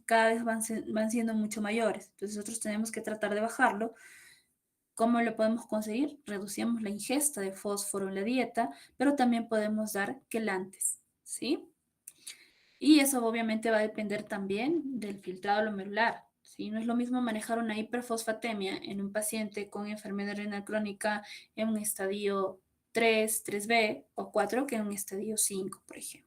cada vez van siendo mucho mayores. Entonces nosotros tenemos que tratar de bajarlo. ¿Cómo lo podemos conseguir? Reducimos la ingesta de fósforo en la dieta, pero también podemos dar quelantes, ¿sí? Y eso obviamente va a depender también del filtrado glomerular, ¿sí? No es lo mismo manejar una hiperfosfatemia en un paciente con enfermedad renal crónica en un estadio 3, 3B o 4 que en un estadio 5, por ejemplo.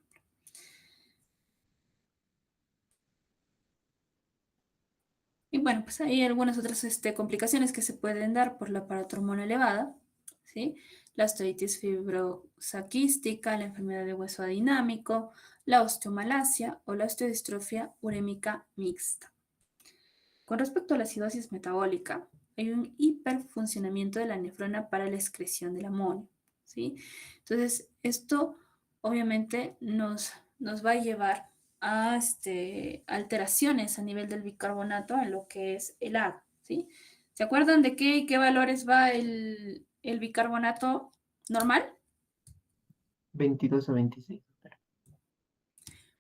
Y bueno, pues hay algunas otras complicaciones que se pueden dar por la paratormona elevada, ¿sí? La osteoitis fibrosa quística, la enfermedad de hueso adinámico, la osteomalacia o la osteodistrofia urémica mixta. Con respecto a la acidosis metabólica, hay un hiperfuncionamiento de la nefrona para la excreción del amonio, ¿sí? Entonces, esto obviamente nos va a llevar a alteraciones a nivel del bicarbonato en lo que es el agua, ¿sí? ¿Se acuerdan de qué valores va el bicarbonato normal? 22 a 26, doctora.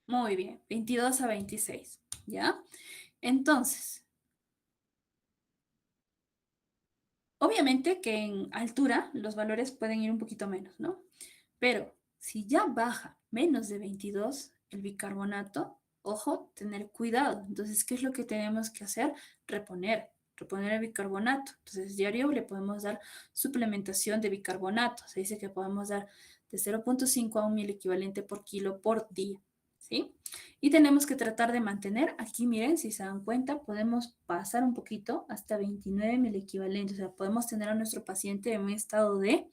Muy bien, 22 a 26, ¿ya? Entonces, obviamente que en altura los valores pueden ir un poquito menos, ¿no? Pero si ya baja menos de 22 el bicarbonato, ojo, tener cuidado. Entonces, ¿qué es lo que tenemos que hacer? Reponer el bicarbonato. Entonces, diario le podemos dar suplementación de bicarbonato. Se dice que podemos dar de 0,5 a 1 mil equivalente por kilo por día, ¿sí? Y tenemos que tratar de mantener, aquí miren, si se dan cuenta, podemos pasar un poquito hasta 29 mil equivalentes. O sea, podemos tener a nuestro paciente en un estado de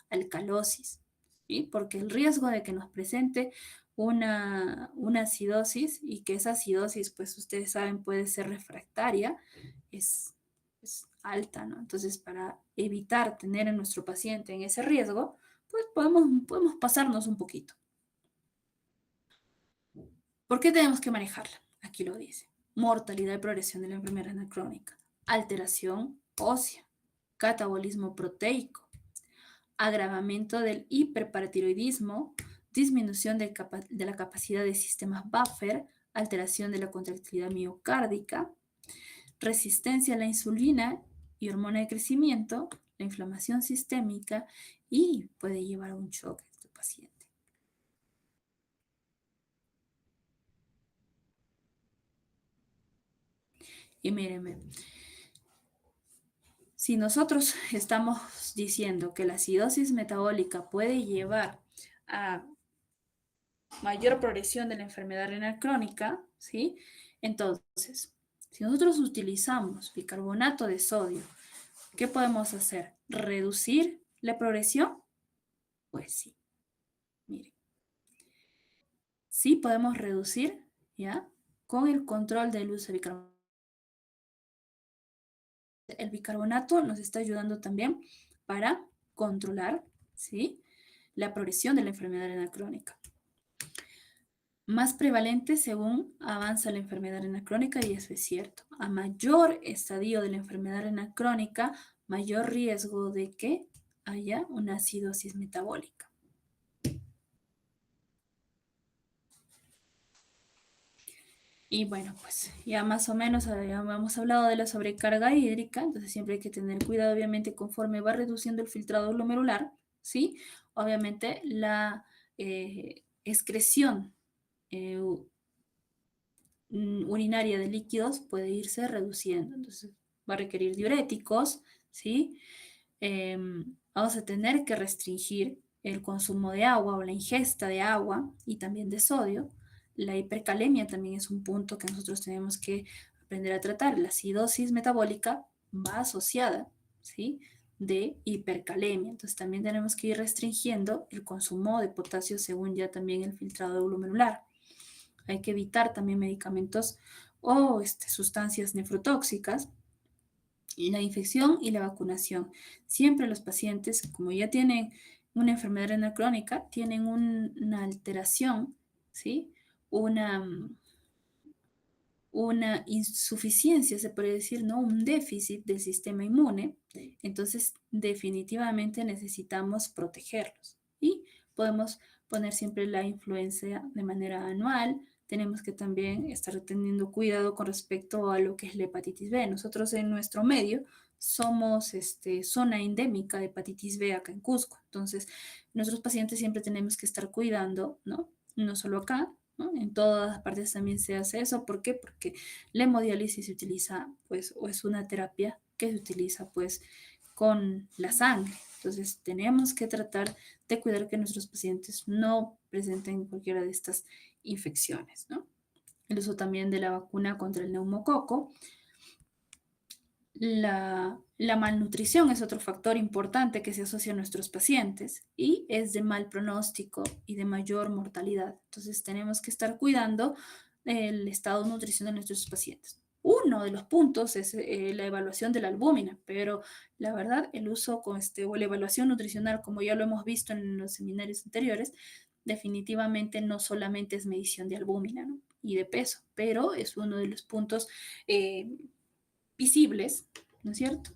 alcalosis, ¿sí? Porque el riesgo de que nos presente una acidosis y que esa acidosis, pues ustedes saben, puede ser refractaria, es, es alta, ¿no? Entonces, para evitar tener a nuestro paciente en ese riesgo, pues podemos pasarnos un poquito. ¿Por qué tenemos que manejarla? Aquí lo dice. Mortalidad y progresión de la enfermedad renal crónica, alteración ósea, catabolismo proteico, agravamiento del hiperparatiroidismo, disminución de la capacidad de sistemas buffer, alteración de la contractilidad miocárdica, resistencia a la insulina y hormona de crecimiento, la inflamación sistémica y puede llevar a un shock a este paciente. Y mírenme, si nosotros estamos diciendo que la acidosis metabólica puede llevar a mayor progresión de la enfermedad renal crónica, ¿sí? Entonces, si nosotros utilizamos bicarbonato de sodio, ¿qué podemos hacer? ¿Reducir la progresión? Pues sí, miren. Sí podemos reducir, ¿ya? Con el control del uso de bicarbonato. El bicarbonato nos está ayudando también para controlar, ¿sí? La progresión de la enfermedad renal crónica. Más prevalente según avanza la enfermedad renal crónica, y eso es cierto. A mayor estadio de la enfermedad renal crónica, mayor riesgo de que haya una acidosis metabólica. Y bueno, pues ya más o menos ya hemos hablado de la sobrecarga hídrica, entonces siempre hay que tener cuidado, obviamente, conforme va reduciendo el filtrado glomerular, ¿sí? Obviamente la excreción urinaria de líquidos puede irse reduciendo. Entonces, va a requerir diuréticos, ¿sí? Vamos a tener que restringir el consumo de agua o la ingesta de agua y también de sodio. La hipercalemia también es un punto que nosotros tenemos que aprender a tratar. La acidosis metabólica va asociada, ¿sí? De hipercalemia. Entonces, también tenemos que ir restringiendo el consumo de potasio según ya también el filtrado glomerular. Hay que evitar también medicamentos o sustancias nefrotóxicas, y la infección y la vacunación. Siempre los pacientes, como ya tienen una enfermedad renal crónica, tienen una alteración, ¿sí? Una insuficiencia, se puede decir, ¿no? Un déficit del sistema inmune. Entonces, definitivamente necesitamos protegerlos. Y podemos poner siempre la influenza de manera anual. Tenemos que también estar teniendo cuidado con respecto a lo que es la hepatitis B. Nosotros en nuestro medio somos zona endémica de hepatitis B acá en Cusco. Entonces, nuestros pacientes siempre tenemos que estar cuidando, ¿no? No solo acá, ¿no? En todas partes también se hace eso. ¿Por qué? Porque la hemodiálisis se utiliza, pues, o es una terapia que se utiliza, pues, con la sangre. Entonces, tenemos que tratar de cuidar que nuestros pacientes no presenten cualquiera de estas infecciones, ¿no? El uso también de la vacuna contra el neumococo. La malnutrición es otro factor importante que se asocia a nuestros pacientes y es de mal pronóstico y de mayor mortalidad. Entonces tenemos que estar cuidando el estado de nutrición de nuestros pacientes. Uno de los puntos es la evaluación de la albúmina, pero la verdad el uso con o la evaluación nutricional, como ya lo hemos visto en los seminarios anteriores, definitivamente no solamente es medición de albúmina, ¿no? Y de peso, pero es uno de los puntos visibles, ¿no es cierto?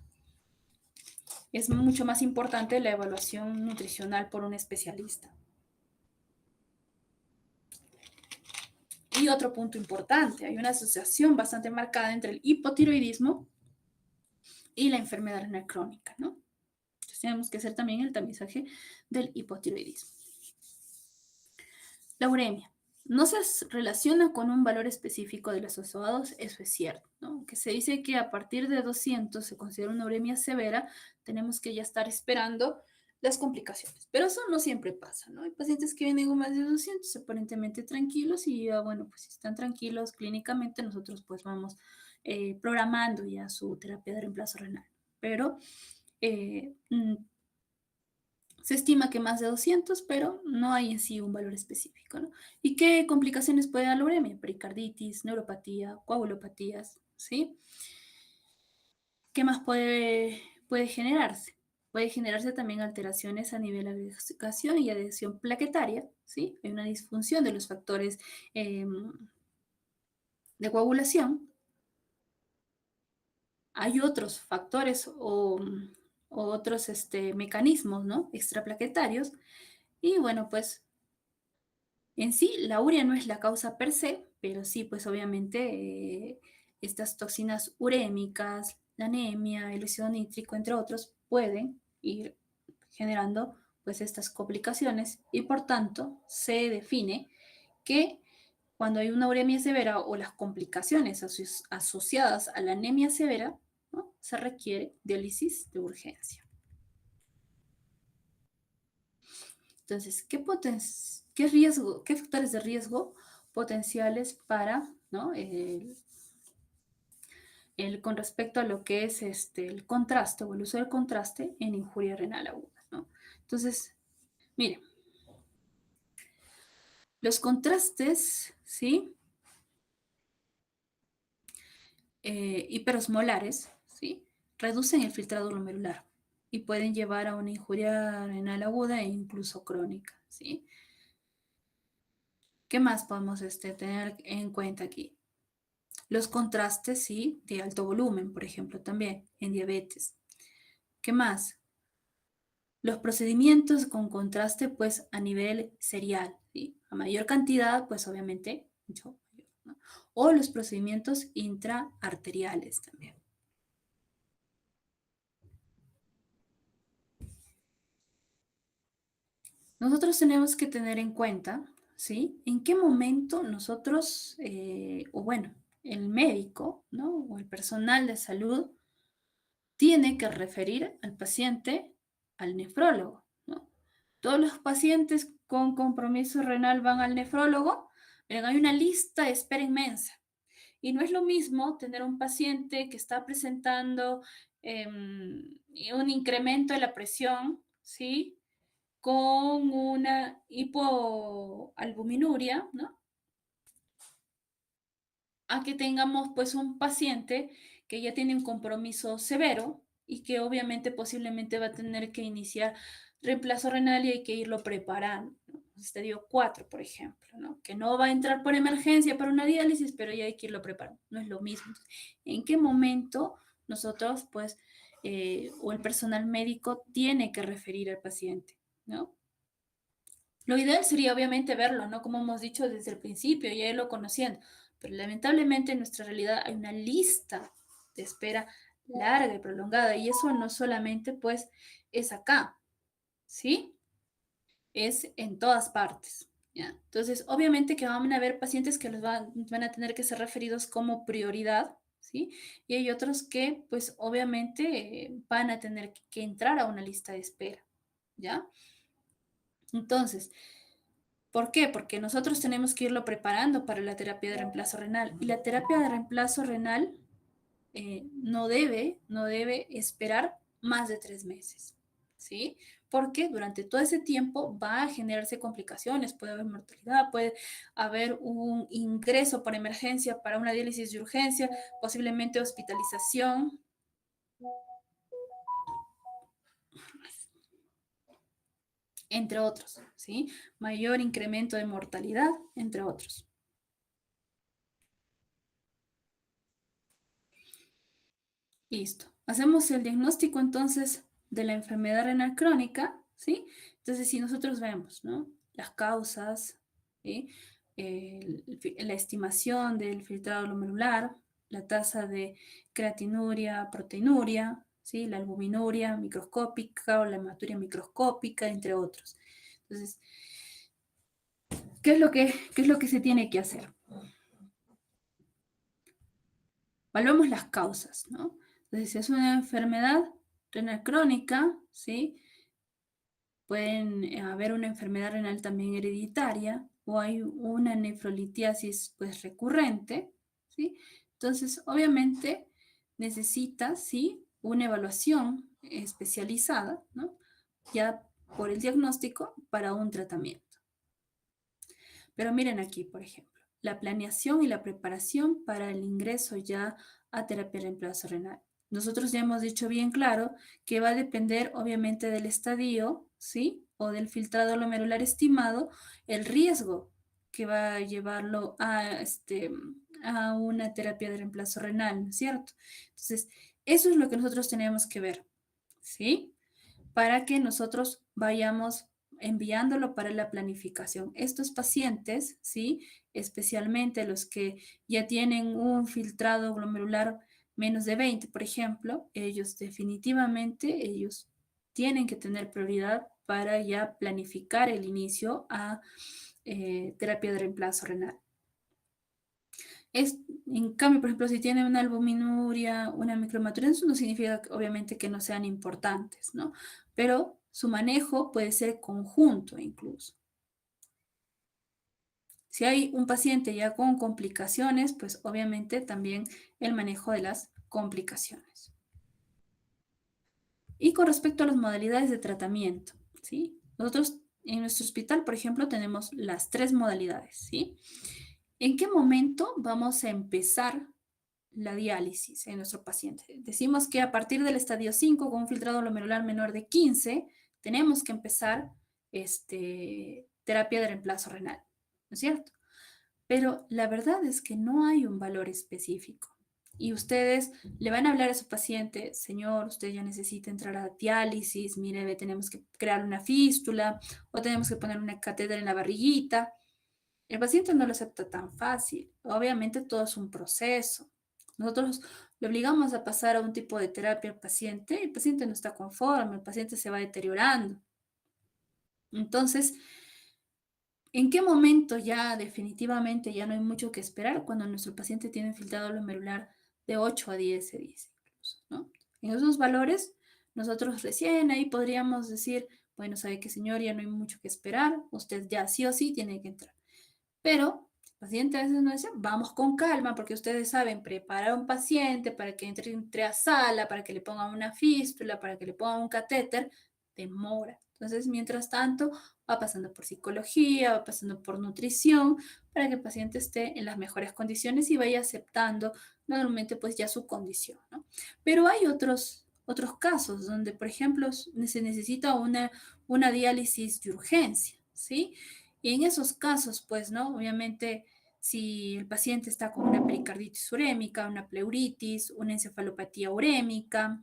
Es mucho más importante la evaluación nutricional por un especialista. Y otro punto importante, hay una asociación bastante marcada entre el hipotiroidismo y la enfermedad renal crónica, ¿no? Entonces tenemos que hacer también el tamizaje del hipotiroidismo. La uremia. No se relaciona con un valor específico de los OSOADOS, eso es cierto, ¿no? Que se dice que a partir de 200 se considera una uremia severa, tenemos que ya estar esperando las complicaciones. Pero eso no siempre pasa, ¿no? Hay pacientes que vienen con más de 200 aparentemente tranquilos y ya, bueno, pues si están tranquilos clínicamente, nosotros pues vamos programando ya su terapia de reemplazo renal. Pero se estima que más de 200, pero no hay en sí un valor específico, ¿no? ¿Y qué complicaciones puede dar la uremia? Pericarditis, neuropatía, coagulopatías, ¿sí? ¿Qué más puede generarse? Puede generarse también alteraciones a nivel de agregación y adhesión plaquetaria, ¿sí? Hay una disfunción de los factores de coagulación. Hay otros factores o otros mecanismos, ¿no? Extraplaquetarios. Y bueno, pues en sí, la urea no es la causa per se, pero sí, pues obviamente estas toxinas urémicas, la anemia, el óxido nítrico, entre otros, pueden ir generando pues estas complicaciones y por tanto se define que cuando hay una uremia severa o las complicaciones asociadas a la anemia severa, ¿no? Se requiere diálisis de urgencia. Entonces, ¿qué factores de riesgo potenciales para, ¿no? Con respecto a lo que es el contraste o el uso del contraste en injuria renal aguda, ¿no? Entonces, miren, los contrastes, ¿sí? Hiperosmolares, ¿sí? Reducen el filtrado glomerular y pueden llevar a una injuria renal aguda e incluso crónica, ¿sí? ¿Qué más podemos tener en cuenta aquí? Los contrastes, sí, de alto volumen, por ejemplo, también en diabetes. ¿Qué más? Los procedimientos con contraste, pues, a nivel serial, ¿sí? A mayor cantidad, pues, obviamente, mucho mayor, ¿no? O los procedimientos intraarteriales también. Nosotros tenemos que tener en cuenta, ¿sí? En qué momento nosotros, o bueno, el médico, ¿no? O el personal de salud tiene que referir al paciente al nefrólogo, ¿no? Todos los pacientes con compromiso renal van al nefrólogo, pero hay una lista de espera inmensa. Y no es lo mismo tener un paciente que está presentando un incremento de la presión, ¿sí? Con una hipoalbuminuria, ¿no? A que tengamos pues un paciente que ya tiene un compromiso severo y que obviamente posiblemente va a tener que iniciar reemplazo renal y hay que irlo preparando, ¿no? Estadio 4, por ejemplo, ¿no? Que no va a entrar por emergencia para una diálisis, pero ya hay que irlo preparando. No es lo mismo. ¿En qué momento nosotros, pues, o el personal médico tiene que referir al paciente, ¿no? Lo ideal sería obviamente verlo, ¿no? Como hemos dicho desde el principio, ya irlo conociendo. Pero lamentablemente en nuestra realidad hay una lista de espera larga y prolongada. Y eso no solamente pues es acá, ¿sí? Es en todas partes, ¿ya? Entonces, obviamente que van a haber pacientes que van a tener que ser referidos como prioridad, ¿sí? Y hay otros que pues obviamente van a tener que entrar a una lista de espera, ¿ya? Entonces, ¿por qué? Porque nosotros tenemos que irlo preparando para la terapia de reemplazo renal. Y la terapia de reemplazo renal no debe esperar más de 3 meses, ¿sí? Porque durante todo ese tiempo va a generarse complicaciones, puede haber mortalidad, puede haber un ingreso por emergencia para una diálisis de urgencia, posiblemente hospitalización. Entre otros, ¿sí? Mayor incremento de mortalidad, entre otros. Listo. Hacemos el diagnóstico entonces de la enfermedad renal crónica, ¿sí? Entonces, si nosotros vemos, ¿no? Las causas, ¿sí? la estimación del filtrado glomerular, la tasa de creatinuria, proteinuria, ¿sí? La albuminuria microscópica o la hematuria microscópica, entre otros. Entonces, ¿qué es lo que se tiene que hacer? Evaluamos las causas, ¿no? Entonces, si es una enfermedad renal crónica, ¿sí? Pueden haber una enfermedad renal también hereditaria o hay una nefrolitiasis pues recurrente, ¿sí? Entonces, obviamente necesita, ¿sí? Una evaluación especializada, ¿no? Ya por el diagnóstico para un tratamiento. Pero miren aquí, por ejemplo, la planeación y la preparación para el ingreso ya a terapia de reemplazo renal. Nosotros ya hemos dicho bien claro que va a depender obviamente del estadio, ¿sí? O del filtrado glomerular estimado, el riesgo que va a llevarlo a una terapia de reemplazo renal, ¿no es cierto? Entonces, eso es lo que nosotros tenemos que ver, ¿sí? Para que nosotros vayamos enviándolo para la planificación. Estos pacientes, ¿sí? Especialmente los que ya tienen un filtrado glomerular menos de 20, por ejemplo, ellos definitivamente, ellos tienen que tener prioridad para ya planificar el inicio a terapia de reemplazo renal. En cambio, por ejemplo, si tiene una albuminuria, una microhematuria, eso no significa obviamente que no sean importantes, ¿no? Pero su manejo puede ser conjunto incluso. Si hay un paciente ya con complicaciones, pues obviamente también el manejo de las complicaciones. Y con respecto a las modalidades de tratamiento, ¿sí? Nosotros en nuestro hospital, por ejemplo, tenemos las 3 modalidades, ¿sí? ¿En qué momento vamos a empezar la diálisis en nuestro paciente? Decimos que a partir del estadio 5, con un filtrado glomerular menor de 15, tenemos que empezar terapia de reemplazo renal, ¿no es cierto? Pero la verdad es que no hay un valor específico. Y ustedes le van a hablar a su paciente, señor, usted ya necesita entrar a diálisis, mire, tenemos que crear una fístula o tenemos que poner una catéter en la barriguita. El paciente no lo acepta tan fácil. Obviamente todo es un proceso. Nosotros le obligamos a pasar a un tipo de terapia al paciente, el paciente no está conforme, el paciente se va deteriorando. Entonces, ¿en qué momento ya definitivamente ya no hay mucho que esperar cuando nuestro paciente tiene un filtrado glomerular de 8 a 10, se dice incluso, ¿no? En esos valores, nosotros recién ahí podríamos decir, bueno, sabe que señor, ya no hay mucho que esperar, usted ya sí o sí tiene que entrar. Pero el paciente a veces nos dice, vamos con calma, porque ustedes saben, preparar a un paciente para que entre a sala, para que le pongan una fístula, para que le pongan un catéter, demora. Entonces, mientras tanto, va pasando por psicología, va pasando por nutrición, para que el paciente esté en las mejores condiciones y vaya aceptando normalmente pues ya su condición, ¿no? Pero hay otros casos donde, por ejemplo, se necesita una diálisis de urgencia, ¿sí? Y en esos casos, pues, ¿no? Obviamente, si el paciente está con una pericarditis urémica, una pleuritis, una encefalopatía urémica,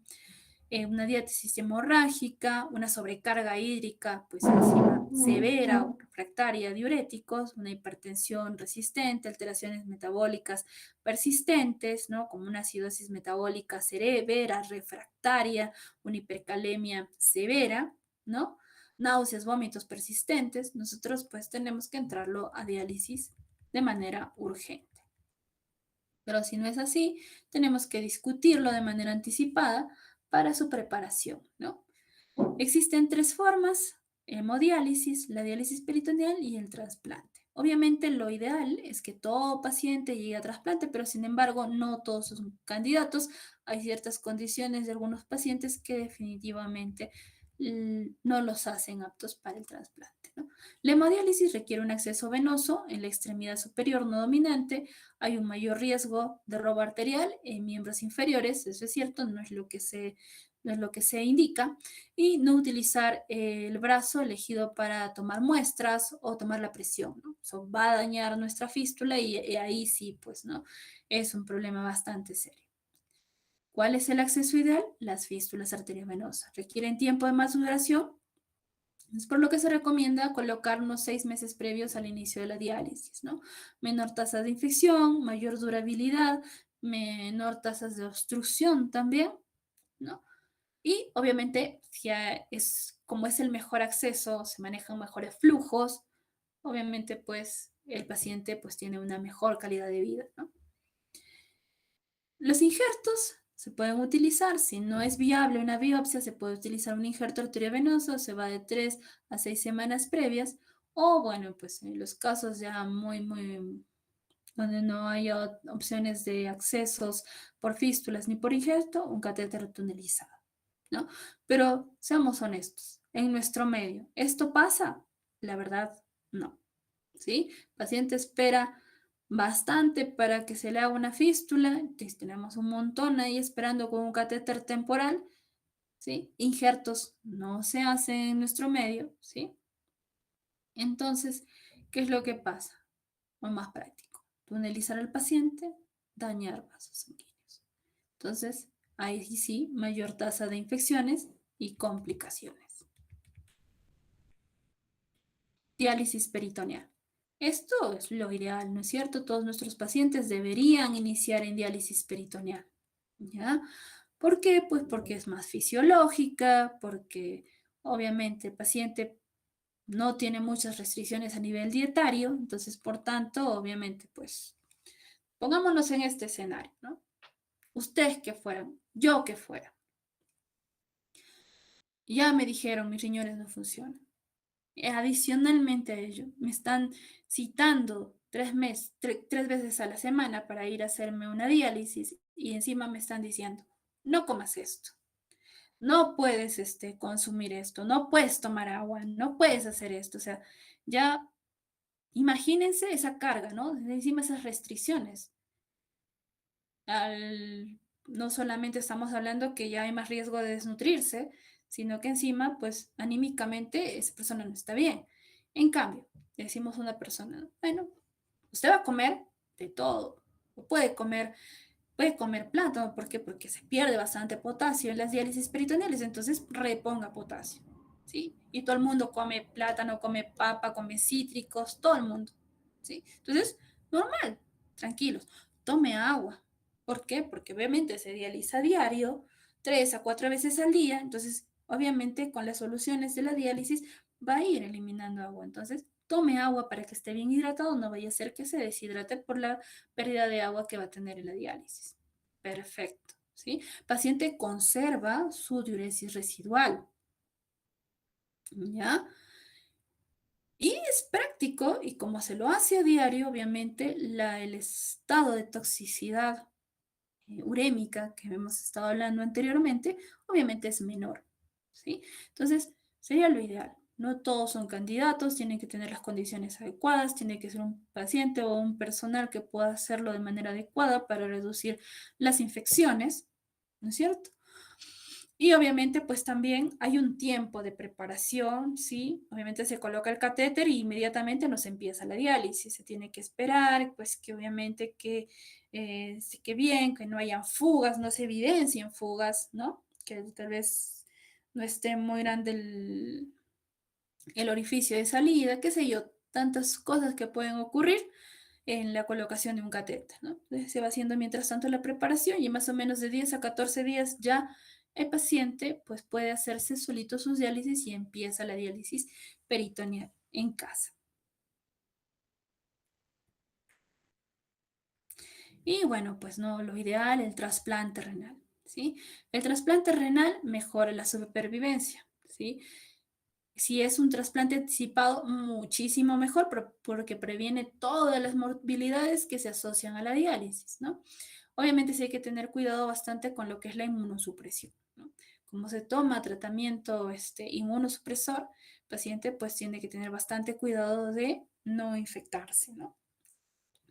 una diátesis hemorrágica, una sobrecarga hídrica, pues encima severa o refractaria a diuréticos, una hipertensión resistente, alteraciones metabólicas persistentes, ¿no? Como una acidosis metabólica severa, refractaria, una hipercalemia severa, ¿no? Náuseas, vómitos persistentes, nosotros pues tenemos que entrarlo a diálisis de manera urgente. Pero si no es así, tenemos que discutirlo de manera anticipada para su preparación, ¿no? Existen 3 formas, hemodiálisis, la diálisis peritoneal y el trasplante. Obviamente lo ideal es que todo paciente llegue a trasplante, pero sin embargo no todos son candidatos. Hay ciertas condiciones de algunos pacientes que definitivamente no los hacen aptos para el trasplante, ¿no? La hemodiálisis requiere un acceso venoso en la extremidad superior no dominante. Hay un mayor riesgo de robo arterial en miembros inferiores, eso es cierto, no es lo que se indica, y no utilizar el brazo elegido para tomar muestras o tomar la presión, ¿no? Eso va a dañar nuestra fístula y ahí sí, pues, ¿no? Es un problema bastante serio. ¿Cuál es el acceso ideal? Las fístulas arteriovenosas. Requieren tiempo de más duración, Es por lo que se recomienda colocar unos 6 meses previos al inicio de la diálisis, ¿no? Menor tasa de infección, mayor durabilidad, menor tasas de obstrucción también, ¿no? Y obviamente, como es el mejor acceso, se manejan mejores flujos, obviamente pues el paciente pues tiene una mejor calidad de vida, ¿no? Los injertos se pueden utilizar, si no es viable una biopsia, se puede utilizar un injerto arteriovenoso, se va de 3 a 6 semanas previas, o bueno, pues en los casos ya donde no haya opciones de accesos por fístulas ni por injerto, un catéter tunelizado, ¿no? Pero seamos honestos, en nuestro medio, ¿esto pasa? La verdad, no, ¿sí? El paciente espera bastante para que se le haga una fístula, entonces tenemos un montón ahí esperando con un catéter temporal, ¿sí? Injertos no se hacen en nuestro medio, ¿sí? Entonces, ¿qué es lo que pasa? Lo más práctico, tunelizar al paciente, dañar vasos sanguíneos. Entonces, ahí sí, mayor tasa de infecciones y complicaciones. Diálisis peritoneal. Esto es lo ideal, ¿no es cierto? Todos nuestros pacientes deberían iniciar en diálisis peritoneal, ¿ya? ¿Por qué? Pues porque es más fisiológica, porque obviamente el paciente no tiene muchas restricciones a nivel dietario, entonces, por tanto, obviamente, pues, pongámonos en este escenario, ¿no? Ustedes que fueran, yo que fuera. Ya me dijeron, mis riñones no funcionan. Adicionalmente a ello, me están citando 3 veces a la semana para ir a hacerme una diálisis y encima me están diciendo, no comas esto, no puedes consumir esto, no puedes tomar agua, no puedes hacer esto. O sea, ya imagínense esa carga, ¿no? Encima esas restricciones. No solamente estamos hablando que ya hay más riesgo de desnutrirse, sino que encima, pues anímicamente, esa persona no está bien. En cambio, le decimos a una persona, bueno, usted va a comer de todo, o puede comer plátano, ¿por qué? Porque se pierde bastante potasio en las diálisis peritoneales, entonces reponga potasio, ¿sí? Y todo el mundo come plátano, come papa, come cítricos, todo el mundo, ¿sí? Entonces, normal, tranquilos, tome agua. ¿Por qué? Porque obviamente se dializa a diario, 3 a 4 veces al día, entonces obviamente con las soluciones de la diálisis va a ir eliminando agua. Entonces, tome agua para que esté bien hidratado, no vaya a ser que se deshidrate por la pérdida de agua que va a tener en la diálisis. Perfecto, ¿sí? Paciente conserva su diuresis residual, ¿ya? Y es práctico, y como se lo hace a diario, obviamente, el estado de toxicidad urémica que hemos estado hablando anteriormente, obviamente es menor, ¿sí? Entonces, sería lo ideal. No todos son candidatos, tienen que tener las condiciones adecuadas, tiene que ser un paciente o un personal que pueda hacerlo de manera adecuada para reducir las infecciones, ¿no es cierto? Y obviamente, pues también hay un tiempo de preparación, ¿sí? Obviamente se coloca el catéter y inmediatamente nos empieza la diálisis. Se tiene que esperar, pues que obviamente que bien, que no hayan fugas, no se evidencien fugas, ¿no? Que tal vez no esté muy grande el orificio de salida, qué sé yo, tantas cosas que pueden ocurrir en la colocación de un catéter, ¿no? Entonces se va haciendo mientras tanto la preparación y más o menos de 10 a 14 días ya el paciente pues puede hacerse solito sus diálisis y empieza la diálisis peritoneal en casa. Y bueno, pues no, lo ideal, el trasplante renal, ¿sí? El trasplante renal mejora la supervivencia, ¿sí? Si es un trasplante anticipado, muchísimo mejor porque previene todas las morbilidades que se asocian a la diálisis, ¿no? Obviamente sí hay que tener cuidado bastante con lo que es la inmunosupresión, ¿no? Como se toma tratamiento inmunosupresor, el paciente pues tiene que tener bastante cuidado de no infectarse, ¿no?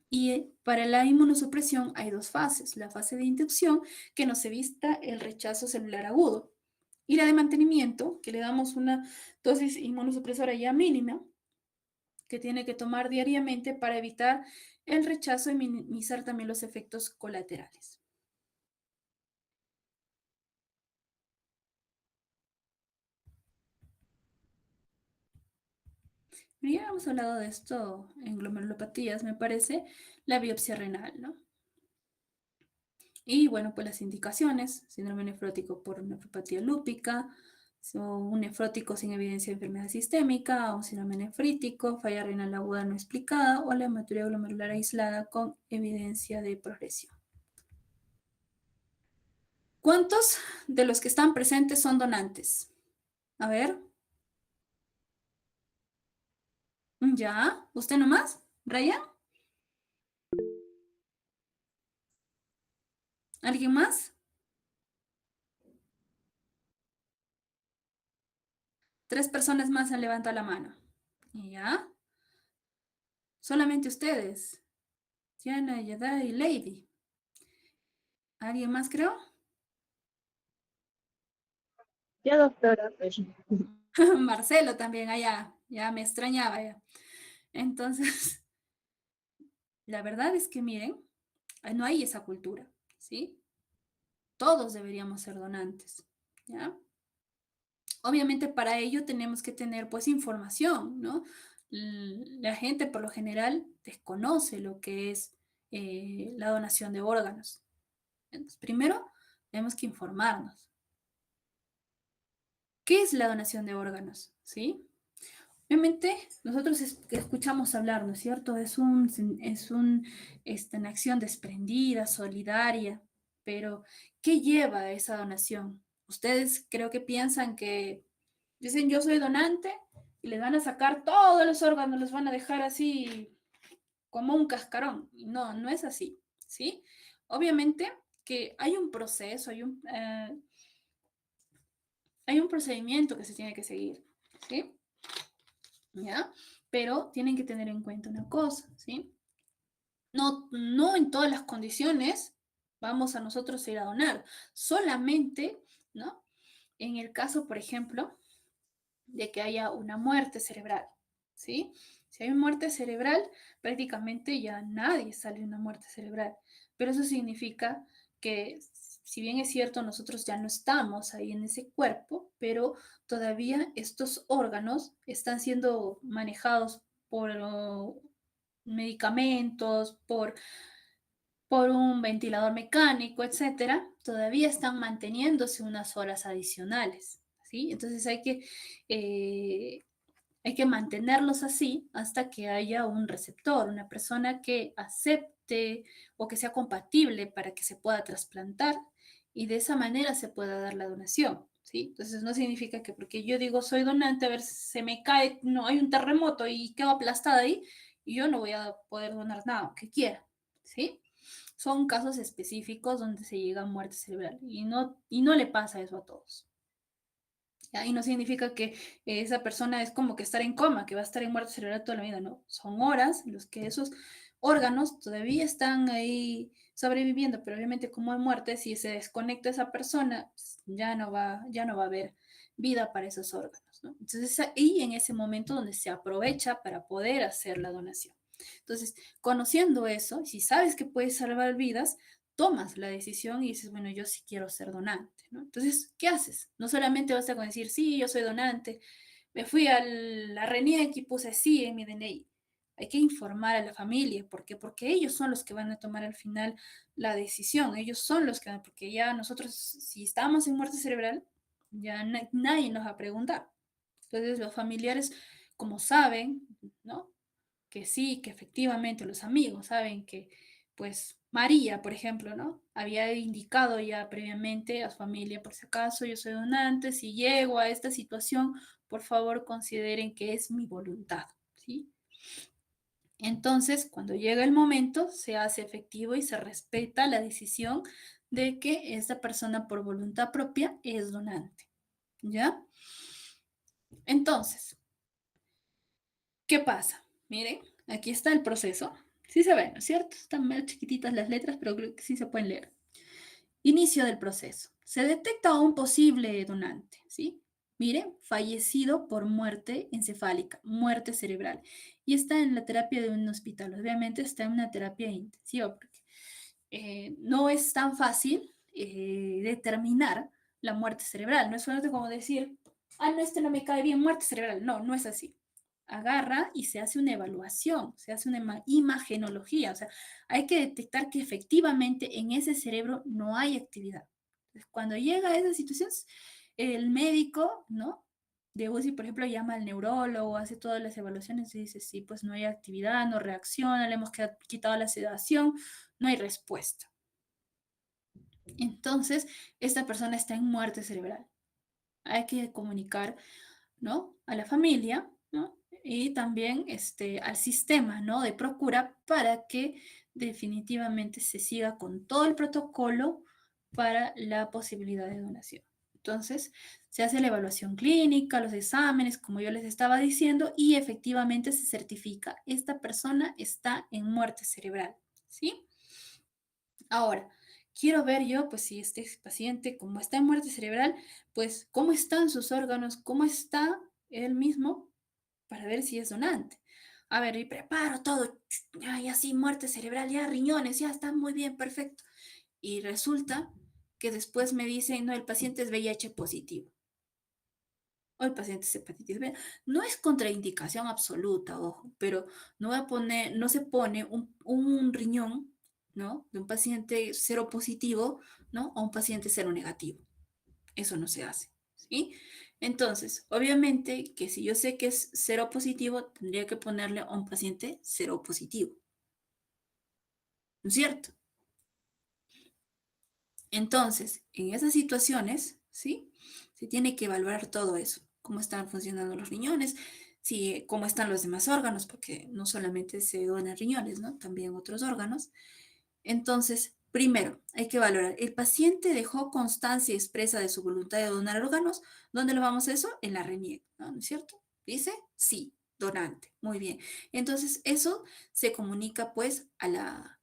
Y para la inmunosupresión hay dos fases, la fase de inducción, que nos evita el rechazo celular agudo, y la de mantenimiento, que le damos una dosis inmunosupresora ya mínima, que tiene que tomar diariamente para evitar el rechazo y minimizar también los efectos colaterales. Ya hemos hablado de esto en glomerulopatías, me parece, la biopsia renal, ¿no? Y bueno, pues las indicaciones, síndrome nefrótico por nefropatía lúpica, o un nefrótico sin evidencia de enfermedad sistémica, o un síndrome nefrítico, falla renal aguda no explicada, o la hematuria glomerular aislada con evidencia de progresión. ¿Cuántos de los que están presentes son donantes? A ver. ¿Ya? ¿Usted nomás? ¿Ryan? ¿Alguien más? 3 personas más han levantado la mano. ¿Ya? Solamente ustedes. Diana, Yada y Lady. ¿Alguien más, creo? Yo, doctora, pues. Marcelo también allá. Ya me extrañaba ya. Entonces, la verdad es que miren, no hay esa cultura, ¿sí? Todos deberíamos ser donantes, ¿ya? Obviamente para ello tenemos que tener pues información, ¿no? La gente por lo general desconoce lo que es la donación de órganos. Entonces, primero tenemos que informarnos. ¿Qué es la donación de órganos? ¿Sí? Obviamente nosotros escuchamos hablar, ¿no es cierto? Es una acción desprendida, solidaria, pero ¿qué lleva a esa donación? Ustedes creo que piensan que dicen yo soy donante y les van a sacar todos los órganos, los van a dejar así como un cascarón. No, no es así, ¿sí? Obviamente que hay un proceso, hay un procedimiento que se tiene que seguir, ¿sí? ¿Ya? Pero tienen que tener en cuenta una cosa, ¿sí? No en todas las condiciones vamos a nosotros a ir a donar, solamente, ¿no? En el caso, por ejemplo, de que haya una muerte cerebral, ¿sí? Si hay una muerte cerebral, prácticamente ya nadie sale de una muerte cerebral, pero eso significa que, si bien es cierto, nosotros ya no estamos ahí en ese cuerpo, pero todavía estos órganos están siendo manejados por medicamentos, por un ventilador mecánico, etcétera, todavía están manteniéndose unas horas adicionales, ¿sí? Entonces hay que mantenerlos así hasta que haya un receptor, una persona que acepte o que sea compatible para que se pueda trasplantar y de esa manera se pueda dar la donación, ¿sí? Entonces no significa que porque yo digo soy donante, a ver, se me cae, no hay un terremoto y quedo aplastada ahí y yo no voy a poder donar nada, aunque quiera, ¿sí? Son casos específicos donde se llega a muerte cerebral y no le pasa eso a todos. ¿Ya? Y no significa que esa persona es como que estar en coma, que va a estar en muerte cerebral toda la vida, no. Son horas en las que esos órganos todavía están ahí sobreviviendo, pero obviamente como hay muerte, si se desconecta esa persona, pues ya no va a haber vida para esos órganos, ¿no? Entonces es ahí en ese momento donde se aprovecha para poder hacer la donación. Entonces, conociendo eso, si sabes que puedes salvar vidas, tomas la decisión y dices, bueno, yo sí quiero ser donante, ¿no? Entonces, ¿qué haces? No solamente vas a decir, sí, yo soy donante, me fui a la RENIEC y puse sí en mi DNI. Hay que informar a la familia, ¿por qué? Porque ellos son los que van a tomar al final la decisión, ellos son los que van, porque ya nosotros, si estamos en muerte cerebral, ya nadie nos va a preguntar. Entonces, los familiares, como saben, ¿no? Que sí, que efectivamente los amigos saben que, pues, María, por ejemplo, ¿no? Había indicado ya previamente a su familia, por si acaso yo soy donante, si llego a esta situación, por favor consideren que es mi voluntad, ¿sí? Entonces, cuando llega el momento, se hace efectivo y se respeta la decisión de que esta persona por voluntad propia es donante, ¿ya? Entonces, ¿qué pasa? Miren, aquí está el proceso. Sí se ven, ¿no es cierto? Están más chiquititas las letras, pero creo que sí se pueden leer. Inicio del proceso. Se detecta a un posible donante, ¿sí? Miren, fallecido por muerte encefálica, muerte cerebral. Y está en la terapia de un hospital. Obviamente está en una terapia intensiva, porque no es tan fácil determinar la muerte cerebral. No es solamente como decir, ah, no, este no me cae bien, muerte cerebral. No, no es así. agarra y se hace una evaluación, se hace una imagenología, o sea, hay que detectar que efectivamente en ese cerebro no hay actividad. Entonces, cuando llega a esa situación, el médico, ¿no? De UCI, por ejemplo, llama al neurólogo, hace todas las evaluaciones y dice, sí, pues no hay actividad, no reacciona, le hemos quitado la sedación, no hay respuesta. Entonces, esta persona está en muerte cerebral. Hay que comunicar, ¿no? A la familia, ¿no? Y también al sistema, ¿no? De Procura para que definitivamente se siga con todo el protocolo para la posibilidad de donación. Entonces, se hace la evaluación clínica, los exámenes, como yo les estaba diciendo, y efectivamente se certifica, esta persona está en muerte cerebral, ¿sí? Ahora, quiero ver yo, pues si este paciente, como está en muerte cerebral, pues cómo están sus órganos, cómo está él mismo, para ver si es donante. A ver, y preparo todo, ya así, muerte cerebral, ya riñones, ya está muy bien, perfecto. Y resulta que después me dicen, no, el paciente es VIH positivo. O el paciente es hepatitis B. No es contraindicación absoluta, ojo, pero no se pone un riñón, ¿no? De un paciente cero positivo, ¿no? A un paciente cero negativo. Eso no se hace, ¿sí? Entonces, obviamente que si yo sé que es cero positivo, tendría que ponerle a un paciente cero positivo. ¿No es cierto? Entonces, en esas situaciones, ¿sí? Se tiene que evaluar todo eso, cómo están funcionando los riñones, cómo están los demás órganos, porque no solamente se donan riñones, ¿no? También otros órganos. Entonces, primero, hay que valorar, ¿el paciente dejó constancia expresa de su voluntad de donar órganos? ¿Dónde lo vamos a eso? En la RENIEC, ¿no? ¿No es cierto? Dice, sí, donante. Muy bien. Entonces, eso se comunica pues a la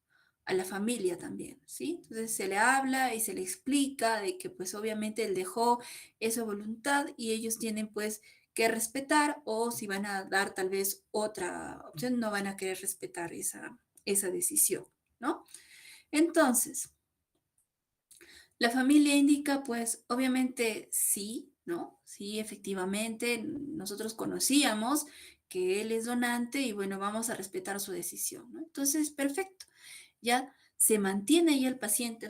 familia también, ¿sí? Entonces se le habla y se le explica de que pues obviamente él dejó esa voluntad y ellos tienen pues que respetar, o si van a dar tal vez otra opción, no van a querer respetar esa decisión, ¿no? Entonces, la familia indica, pues, obviamente sí, ¿no? Sí, efectivamente, nosotros conocíamos que él es donante y bueno, vamos a respetar su decisión, ¿no? Entonces, perfecto. Ya se mantiene ya el paciente,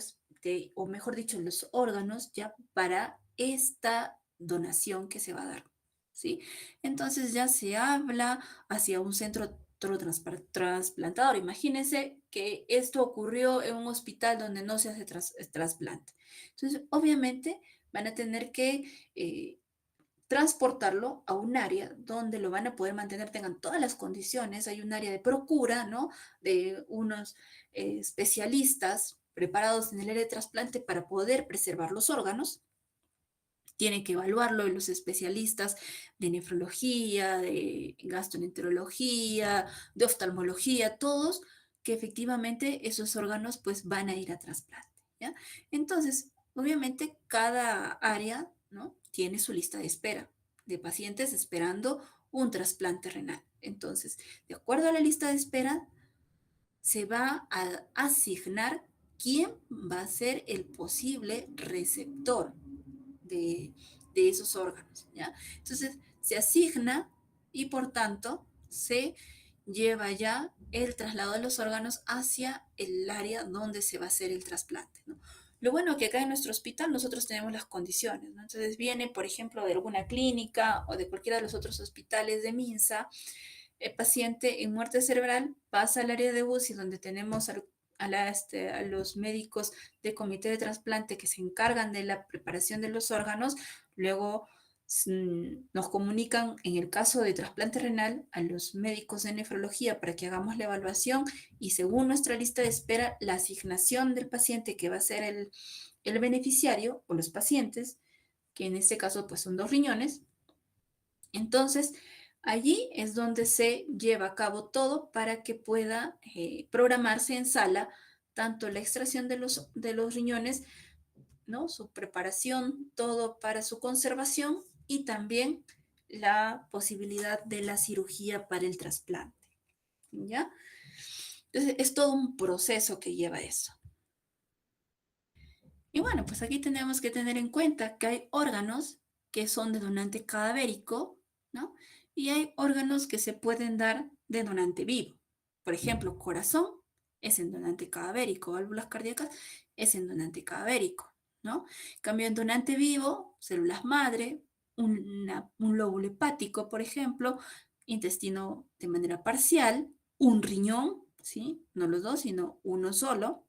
o mejor dicho, los órganos ya para esta donación que se va a dar, ¿sí? Entonces ya se habla hacia un centro trasplantador. Imagínense que esto ocurrió en un hospital donde no se hace trasplante. Entonces, obviamente, van a tener que transportarlo a un área donde lo van a poder mantener, tengan todas las condiciones. Hay un área de procura, ¿no? De unos especialistas preparados en el área de trasplante para poder preservar los órganos. Tienen que evaluarlo los especialistas de nefrología, de gastroenterología, de oftalmología, todos, que efectivamente esos órganos pues van a ir a trasplante, ¿ya? Entonces, obviamente cada área, ¿no? Tiene su lista de espera de pacientes esperando un trasplante renal. Entonces, de acuerdo a la lista de espera, se va a asignar quién va a ser el posible receptor de, de esos órganos, ¿ya? Entonces, se asigna y por tanto se lleva ya el traslado de los órganos hacia el área donde se va a hacer el trasplante, ¿no? Lo bueno que acá en nuestro hospital nosotros tenemos las condiciones, ¿no? Entonces viene, por ejemplo, de alguna clínica o de cualquiera de los otros hospitales de Minsa, el paciente en muerte cerebral pasa al área de UCI donde tenemos a los médicos de comité de trasplante que se encargan de la preparación de los órganos, luego nos comunican en el caso de trasplante renal a los médicos de nefrología para que hagamos la evaluación y según nuestra lista de espera, la asignación del paciente que va a ser el beneficiario o los pacientes, que en este caso pues son 2 riñones. Entonces, allí es donde se lleva a cabo todo para que pueda programarse en sala tanto la extracción de los riñones, ¿no? Su preparación, todo para su conservación y también la posibilidad de la cirugía para el trasplante, ¿ya? Entonces, es todo un proceso que lleva eso. Y bueno, pues aquí tenemos que tener en cuenta que hay órganos que son de donante cadavérico, ¿no? y hay órganos que se pueden dar de donante vivo. Por ejemplo, corazón es en donante cadavérico, válvulas cardíacas es en donante cadavérico, ¿no? En cambio, en donante vivo, células madre, un lóbulo hepático, por ejemplo, intestino de manera parcial, un riñón, ¿sí? No los dos, sino uno solo,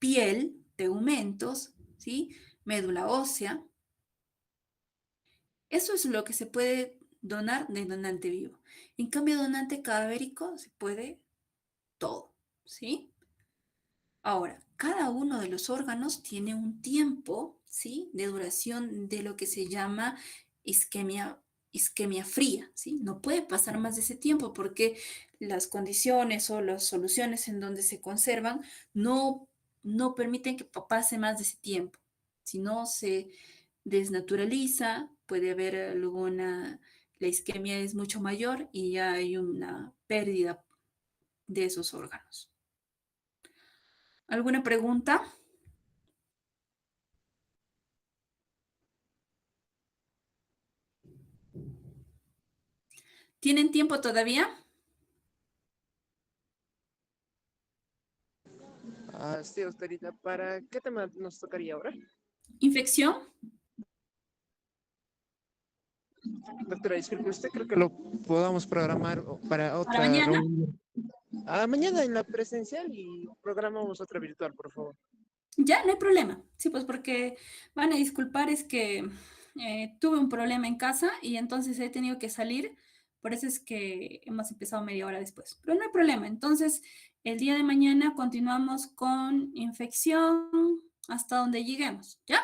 piel, tegumentos, ¿sí? Médula ósea. Eso es lo que se puede donar de donante vivo. En cambio, donante cadavérico se puede todo, ¿sí? Ahora, cada uno de los órganos tiene un tiempo, ¿sí? De duración de lo que se llama isquemia, isquemia fría, ¿sí? No puede pasar más de ese tiempo porque las condiciones o las soluciones en donde se conservan no permiten que pase más de ese tiempo. Si no se desnaturaliza, puede haber alguna, la isquemia es mucho mayor y ya hay una pérdida de esos órganos. ¿Alguna pregunta? ¿Tienen tiempo todavía? Sí, doctorita, ¿para qué tema nos tocaría ahora? ¿Infección? Doctora, disculpe, ¿usted cree que lo podamos programar para ¿Para otra mañana? reunión? Mañana en la presencial y programamos otra virtual, por favor. Ya, no hay problema. Sí, pues porque van a disculpar, es que tuve un problema en casa y entonces he tenido que salir. Por eso es que hemos empezado media hora después. Pero no hay problema. Entonces, el día de mañana continuamos con infección hasta donde lleguemos. ¿Ya?